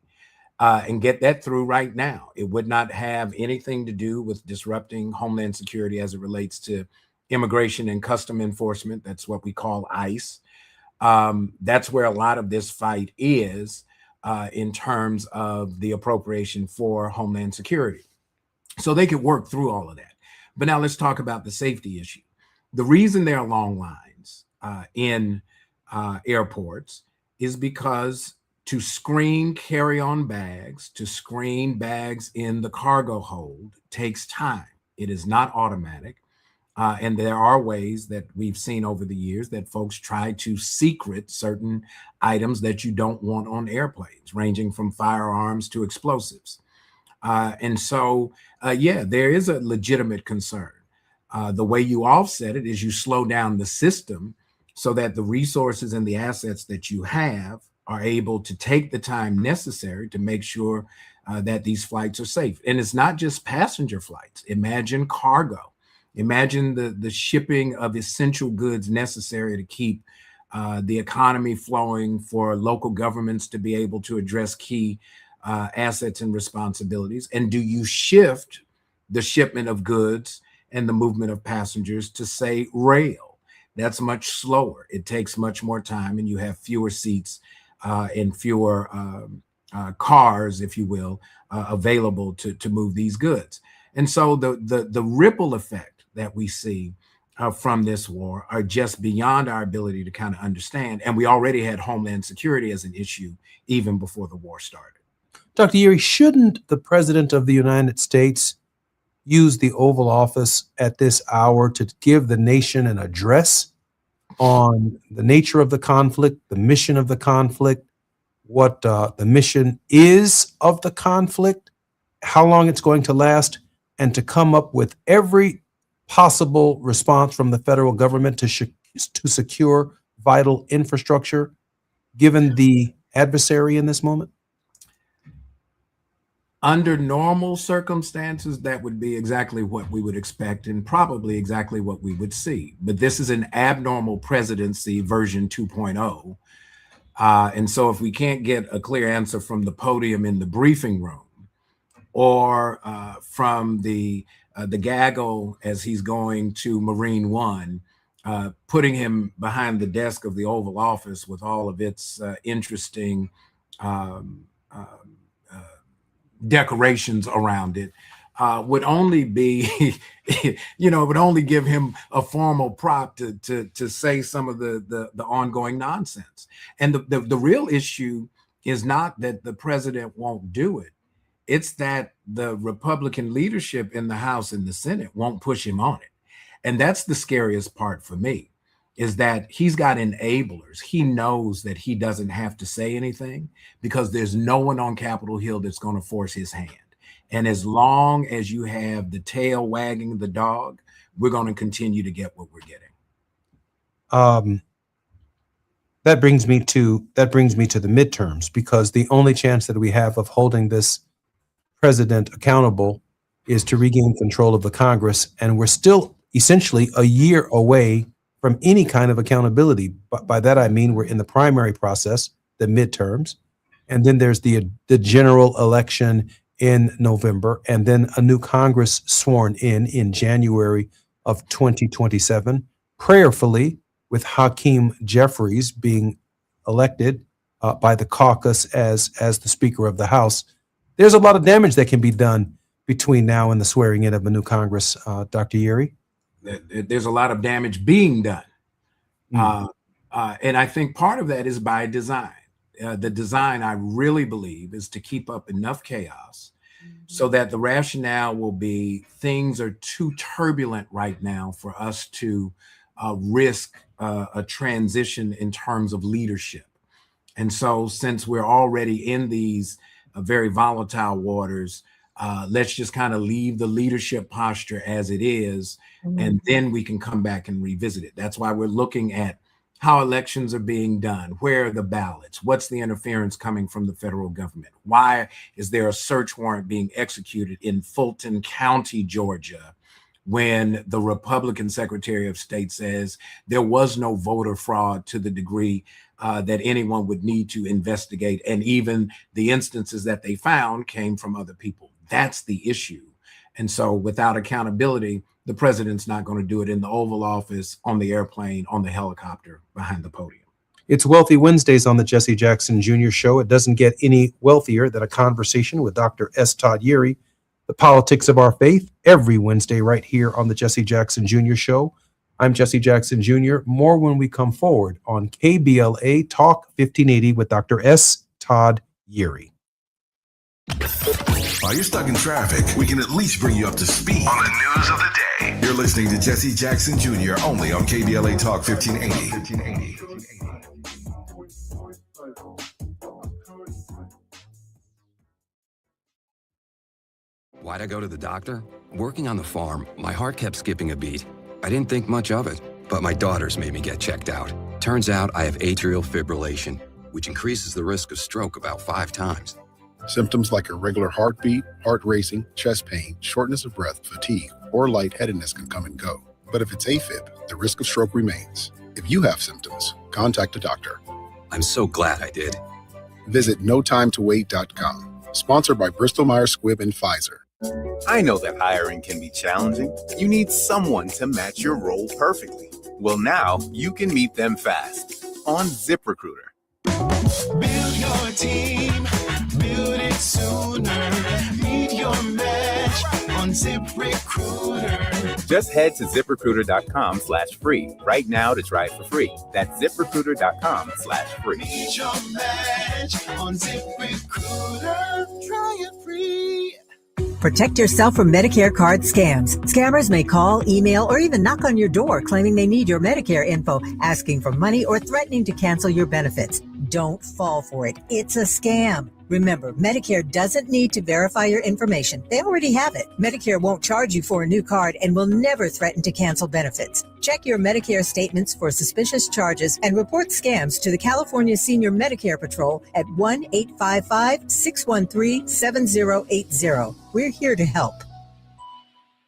and get that through right now. It would not have anything to do with disrupting Homeland Security as it relates to immigration and custom enforcement. That's what we call ICE. That's where a lot of this fight is in terms of the appropriation for Homeland Security. So they could work through all of that. But now let's talk about the safety issue. The reason there are long lines in airports is because to screen carry-on bags, to screen bags in the cargo hold takes time. It is not automatic. And there are ways that we've seen over the years that folks try to secret certain items that you don't want on airplanes, ranging from firearms to explosives. And so, there is a legitimate concern. The way you offset it is you slow down the system so that the resources and the assets that you have are able to take the time necessary to make sure that these flights are safe. And it's not just passenger flights. Imagine cargo. Imagine the shipping of essential goods necessary to keep the economy flowing, for local governments to be able to address key assets and responsibilities. And do you shift the shipment of goods and the movement of passengers to, say, rail? That's much slower. It takes much more time, and you have fewer seats and fewer cars, if you will, available to move these goods. And so the ripple effect that we see from this war are just beyond our ability to kind of understand. And we already had Homeland Security as an issue even before the war started. Dr. Urey, shouldn't the President of the United States use the Oval Office at this hour to give the nation an address on the nature of the conflict, the mission of the conflict, what the mission is of the conflict, how long it's going to last, and to come up with every possible response from the federal government to secure vital infrastructure, given the adversary in this moment? Under normal circumstances, that would be exactly what we would expect and probably exactly what we would see. But this is an abnormal presidency version 2.0. And so if we can't get a clear answer from the podium in the briefing room or from the gaggle as he's going to Marine One, putting him behind the desk of the Oval Office with all of its interesting decorations around it, would only be, would only give him a formal prop to say some of the ongoing nonsense. And the real issue is not that the president won't do it. It's that the Republican leadership in the House and the Senate won't push him on it. And that's the scariest part for me, is that he's got enablers. He knows that he doesn't have to say anything because there's no one on Capitol Hill that's going to force his hand. And as long as you have the tail wagging the dog, we're going to continue to get what we're getting. That brings me to the midterms, because the only chance that we have of holding this president accountable is to regain control of the Congress. And we're still essentially a year away from any kind of accountability. But by that, I mean, we're in the primary process, the midterms, and then there's the general election in November, and then a new Congress sworn in January of 2027, prayerfully with Hakeem Jeffries being elected by the caucus as the Speaker of the House. There's a lot of damage that can be done between now and the swearing in of a new Congress, Dr. Yeary. There's a lot of damage being done. And I think part of that is by design. The design, I really believe, is to keep up enough chaos so that the rationale will be things are too turbulent right now for us to risk a transition in terms of leadership. And so since we're already in these very volatile waters, let's just kind of leave the leadership posture as it is, and then we can come back and revisit it. That's why we're looking at how elections are being done. Where are the ballots? What's the interference coming from the federal government? Why is there a search warrant being executed in Fulton County, Georgia, when the Republican Secretary of State says there was no voter fraud to the degree that anyone would need to investigate, and even the instances that they found came from other people? That's the issue. And so without accountability, the president's not going to do it in the Oval Office, on the airplane, on the helicopter, behind the podium. It's Wealthy Wednesdays on the Jesse Jackson Jr. Show. It doesn't get any wealthier than a conversation with Dr. S. Todd Yeary, the politics of our faith, every Wednesday right here on the Jesse Jackson Jr. Show. I'm Jesse Jackson Jr. More when we come forward on KBLA Talk 1580 with Dr. S. Todd Yeary. While you're stuck in traffic, we can at least bring you up to speed on the news of the day. You're listening to Jesse Jackson Jr. only on KBLA Talk 1580. Why'd I go to the doctor? Working on the farm, my heart kept skipping a beat. I didn't think much of it, but my daughters made me get checked out. Turns out I have atrial fibrillation, which increases the risk of stroke about 5 times. Symptoms like irregular heartbeat, heart racing, chest pain, shortness of breath, fatigue, or lightheadedness can come and go. But if it's AFib, the risk of stroke remains. If you have symptoms, contact a doctor. I'm so glad I did. Visit notimetowait.com. Sponsored by Bristol Myers Squibb and Pfizer. I know that hiring can be challenging. You need someone to match your role perfectly. Well, now you can meet them fast on ZipRecruiter. Build your team, build it sooner. Meet your match on ZipRecruiter. Just head to ZipRecruiter.com/free right now to try it for free. That's ZipRecruiter.com/free. Meet your match on ZipRecruiter. Try it free. Protect yourself from Medicare card scams. Scammers may call, email, or even knock on your door claiming they need your Medicare info, asking for money, or threatening to cancel your benefits. Don't fall for it. It's a scam. Remember, Medicare doesn't need to verify your information. They already have it. Medicare won't charge you for a new card and will never threaten to cancel benefits. Check your Medicare statements for suspicious charges and report scams to the California Senior Medicare Patrol at 1-855-613-7080. We're here to help.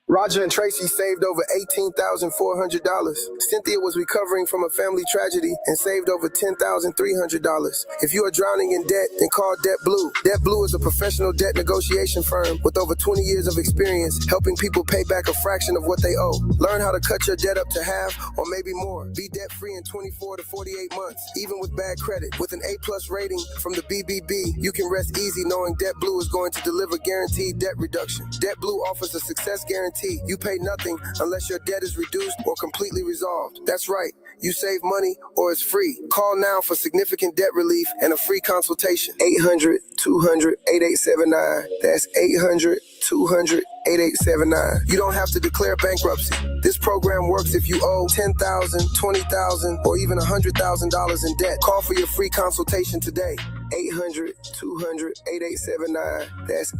Roger and Tracy saved over $18,400. Cynthia was recovering from a family tragedy and saved over $10,300. If you are drowning in debt, then call Debt Blue. Debt Blue is a professional debt negotiation firm with over 20 years of experience helping people pay back a fraction of what they owe. Learn how to cut your debt up to half or maybe more. Be debt-free in 24 to 48 months, even with bad credit. With an A+ rating from the BBB, you can rest easy knowing Debt Blue is going to deliver guaranteed debt reduction. Debt Blue offers a success guarantee. You pay nothing unless your debt is reduced or completely resolved. That's right. You save money or it's free. Call now for significant debt relief and a free consultation. 800-200-8879. That's 800-200-8879. You don't have to declare bankruptcy. This program works if you owe $10,000, $20,000, or even $100,000 in debt. Call for your free consultation today. 800-200-8879. That's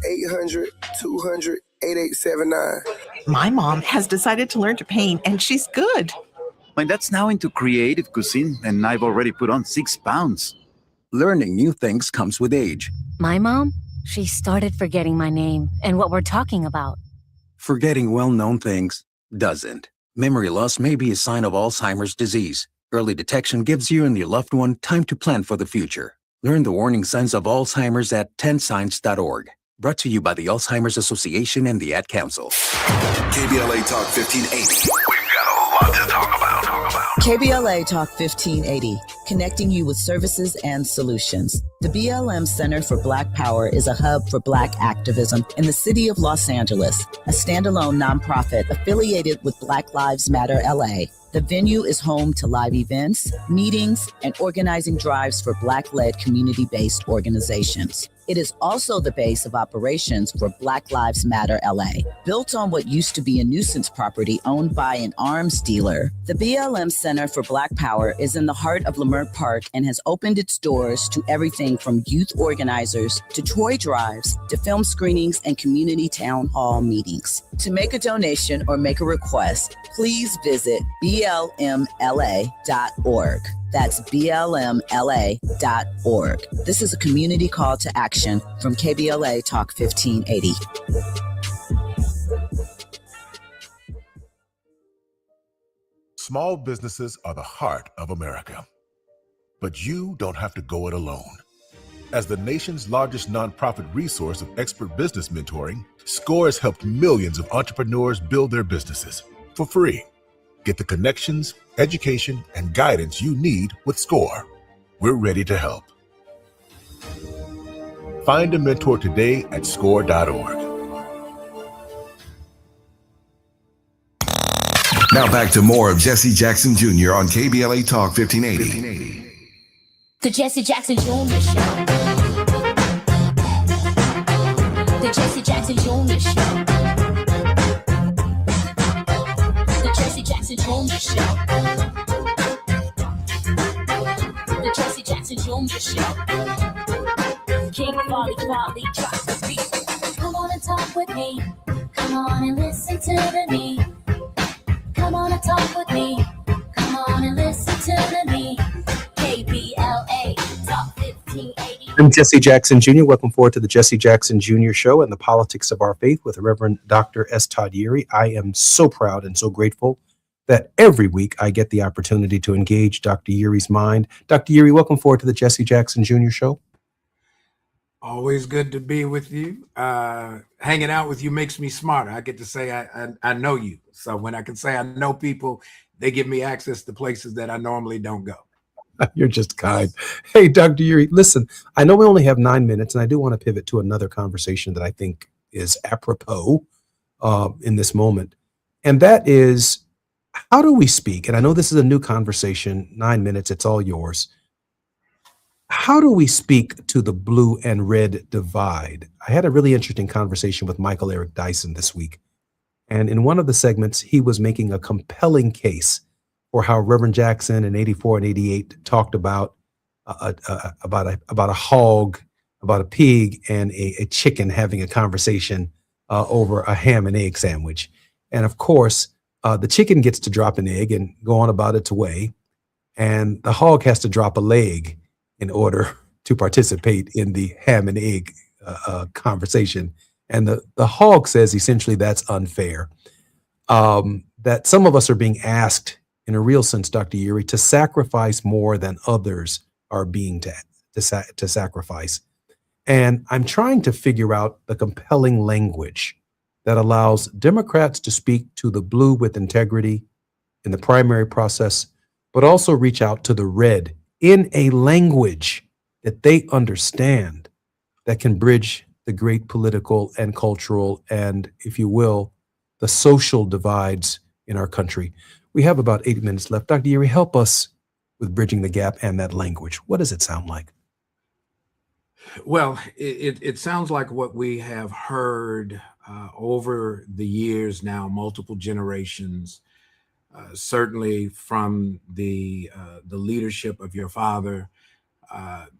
800-200-8879. My mom has decided to learn to paint, and she's good. My dad's now into creative cuisine, and I've already put on 6 pounds. Learning new things comes with age. My mom, she started forgetting my name and what we're talking about. Forgetting well-known things doesn't. Memory loss may be a sign of Alzheimer's disease. Early detection gives you and your loved one time to plan for the future. Learn the warning signs of Alzheimer's at 10signs.org. Brought to you by the Alzheimer's Association and the Ad Council. KBLA Talk 1580. We've got a lot to talk about. KBLA Talk 1580, connecting you with services and solutions. The BLM Center for Black Power is a hub for Black activism in the city of Los Angeles, a standalone nonprofit affiliated with Black Lives Matter LA. The venue is home to live events, meetings, and organizing drives for Black-led community-based organizations. It is also the base of operations for Black Lives Matter LA. Built on what used to be a nuisance property owned by an arms dealer, the BLM Center for Black Power is in the heart of Leimert Park and has opened its doors to everything from youth organizers to toy drives to film screenings and community town hall meetings. To make a donation or make a request, please visit blmla.org. That's blmla.org. This is a community call to action from KBLA Talk 1580. Small businesses are the heart of America. But you don't have to go it alone. As the nation's largest nonprofit resource of expert business mentoring, SCORE has helped millions of entrepreneurs build their businesses for free. Get the connections, education, and guidance you need with SCORE. We're ready to help. Find a mentor today at score.org. Now back to more of Jesse Jackson Jr. on KBLA Talk 1580. The Jesse Jackson Jr. Show. The Jesse Jackson Jr. Show. The Jesse Jackson Jr. Show. The Jesse Jackson Jr. Show. King Volley drops the beat. Come on and talk with me. Come on and listen to the me. Come on and talk with me. Come on and listen to the me. KBLA Talk 1580. I'm Jesse Jackson Jr. Welcome forward to the Jesse Jackson Jr. Show and the Politics of Our Faith with Reverend Dr. S. Todd Yeary. I am so proud and so grateful that every week I get the opportunity to engage Dr. Yeary's mind. Dr. Yeary, welcome forward to the Jesse Jackson Jr. Show. Always good to be with you. Hanging out with you makes me smarter. I get to say I know you. So when I can say I know people, they give me access to places that I normally don't go. You're just kind. Hey, Dr. Yeary, listen, I know we only have 9 minutes, and I do want to pivot to another conversation that I think is apropos in this moment. And that is, how do we speak? And I know this is a new conversation, 9 minutes, it's all yours. How do we speak to the blue and red divide? I had a really interesting conversation with Michael Eric Dyson this week. And in one of the segments, he was making a compelling case for how Reverend Jackson in 84 and 88 talked about a hog, about a pig, and a chicken having a conversation over a ham and egg sandwich. And of course, the chicken gets to drop an egg and go on about its way, and the hog has to drop a leg in order to participate in the ham and egg conversation. And the hog says essentially that's unfair. That some of us are being asked, in a real sense, Dr. Ury, to sacrifice more than others are being to sacrifice. And I'm trying to figure out the compelling language that allows Democrats to speak to the blue with integrity in the primary process, but also reach out to the red in a language that they understand, that can bridge the great political and cultural and, if you will, the social divides in our country. We have about 8 minutes left. Dr. Ury, help us with bridging the gap and that language. What does it sound like? Well, it sounds like what we have heard over the years now, multiple generations, certainly from the leadership of your father.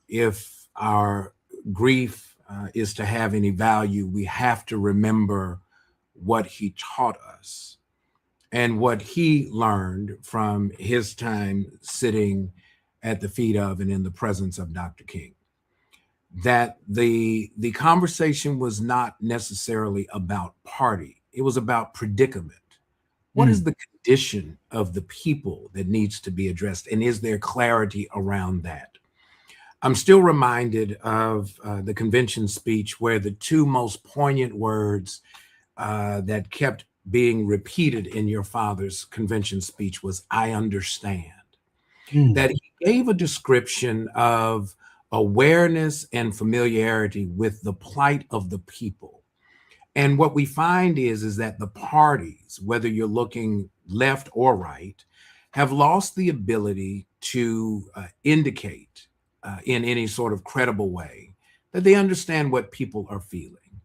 If our grief is to have any value, we have to remember what he taught us and what he learned from his time sitting at the feet of and in the presence of Dr. King. That the conversation was not necessarily about party. It was about predicament. What is the condition of the people that needs to be addressed? And is there clarity around that? I'm still reminded of the convention speech where the two most poignant words that kept being repeated in your father's convention speech was, "I understand." That he gave a description of awareness and familiarity with the plight of the people. And what we find is that the parties, whether you're looking left or right, have lost the ability to indicate in any sort of credible way that they understand what people are feeling.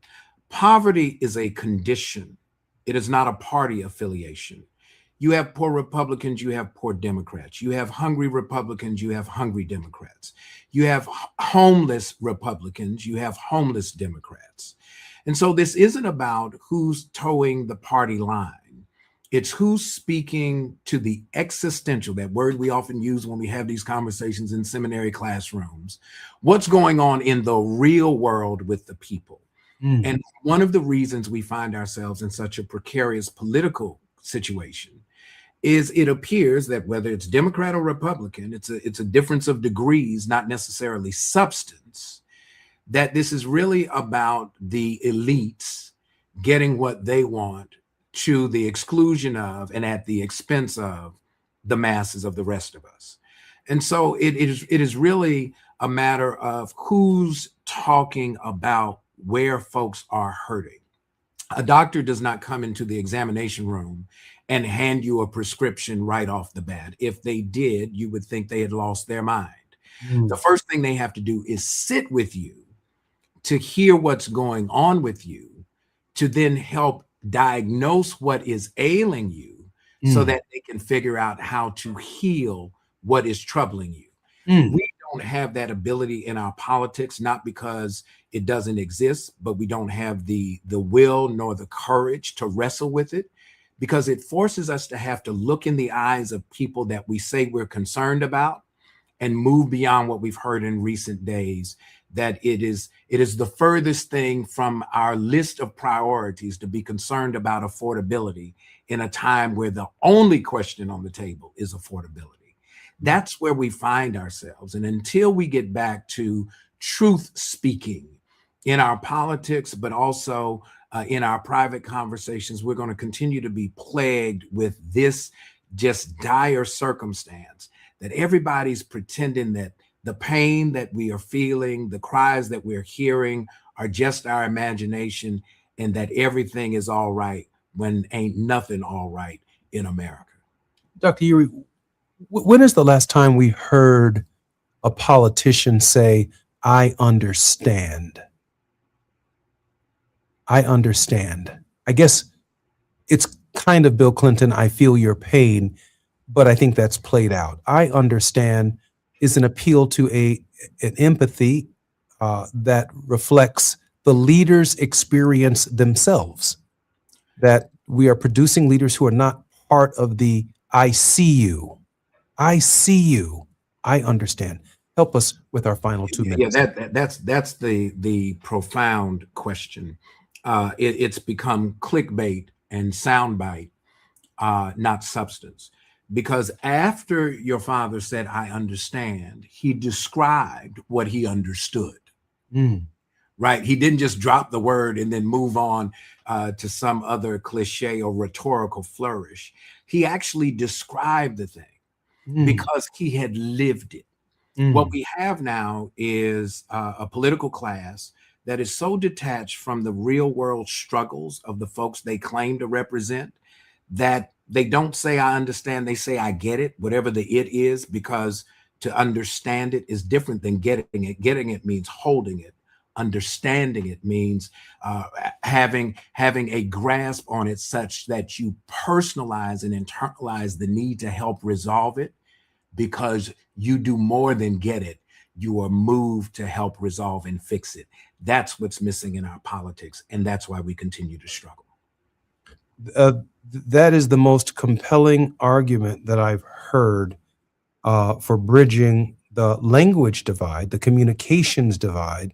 Poverty is a condition. It is not a party affiliation. You have poor Republicans, you have poor Democrats. You have hungry Republicans, you have hungry Democrats. You have homeless Republicans, you have homeless Democrats. And so this isn't about who's towing the party line. It's who's speaking to the existential, that word we often use when we have these conversations in seminary classrooms. What's going on in the real world with the people? And one of the reasons we find ourselves in such a precarious political situation is it appears that whether it's Democrat or Republican, it's a difference of degrees, not necessarily substance, that this is really about the elites getting what they want to the exclusion of and at the expense of the masses of the rest of us. And so it is really a matter of who's talking about where folks are hurting. A doctor does not come into the examination room and hand you a prescription right off the bat. If they did, you would think they had lost their mind. The first thing they have to do is sit with you to hear what's going on with you, to then help diagnose what is ailing you so that they can figure out how to heal what is troubling you. We don't have that ability in our politics, not because it doesn't exist, but we don't have the will nor the courage to wrestle with it, because it forces us to have to look in the eyes of people that we say we're concerned about and move beyond what we've heard in recent days, that it is the furthest thing from our list of priorities to be concerned about affordability in a time where the only question on the table is affordability. That's where we find ourselves. And until we get back to truth speaking in our politics, but also in our private conversations, we're going to continue to be plagued with this just dire circumstance that everybody's pretending that the pain that we are feeling, the cries that we're hearing are just our imagination, and that everything is all right when ain't nothing all right in America. Dr. Ury, when is the last time we heard a politician say, I understand. I understand. I guess it's kind of Bill Clinton, I feel your pain, but I think that's played out. I understand is an appeal to an empathy that reflects the leaders' experience themselves, that we are producing leaders who are not part of the I see you. I see you. I understand. Help us with our final 2 minutes. Yeah, that's the profound question. It's become clickbait and soundbite, not substance. Because after your father said, I understand, he described what he understood. Right? He didn't just drop the word and then move on to some other cliche or rhetorical flourish. He actually described the thing because he had lived it. What we have now is a political class that is so detached from the real world struggles of the folks they claim to represent that they don't say, I understand. They say, I get it, whatever the it is, because to understand it is different than getting it. Getting it means holding it. Understanding it means having a grasp on it such that you personalize and internalize the need to help resolve it, because you do more than get it. You are moved to help resolve and fix it. That's what's missing in our politics, and that's why we continue to struggle. That is the most compelling argument that I've heard for bridging the language divide, the communications divide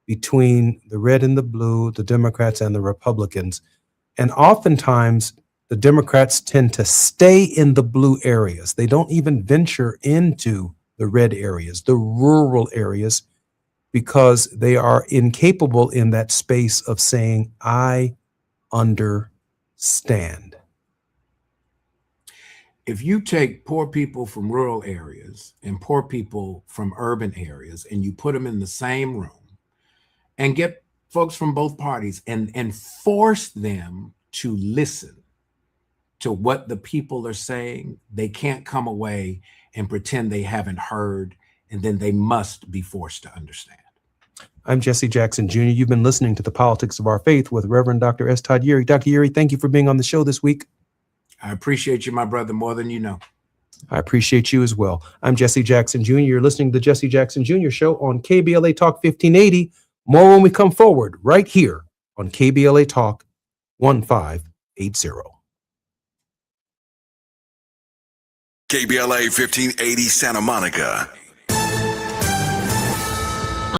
between the red and the blue, the Democrats and the Republicans. And oftentimes, the Democrats tend to stay in the blue areas. They don't even venture into the red areas, the rural areas, because they are incapable in that space of saying, I understand. If you take poor people from rural areas and poor people from urban areas and you put them in the same room and get folks from both parties and force them to listen to what the people are saying, they can't come away and pretend they haven't heard, and then they must be forced to understand. I'm Jesse Jackson Jr. You've been listening to The Politics of Our Faith with Reverend Dr. S. Todd Yeary. Dr. Yeary, thank you for being on the show this week. I appreciate you, my brother, more than you know. I appreciate you as well. I'm Jesse Jackson Jr. You're listening to The Jesse Jackson Jr. Show on KBLA Talk 1580. More when we come forward right here on KBLA Talk 1580. KBLA 1580 Santa Monica,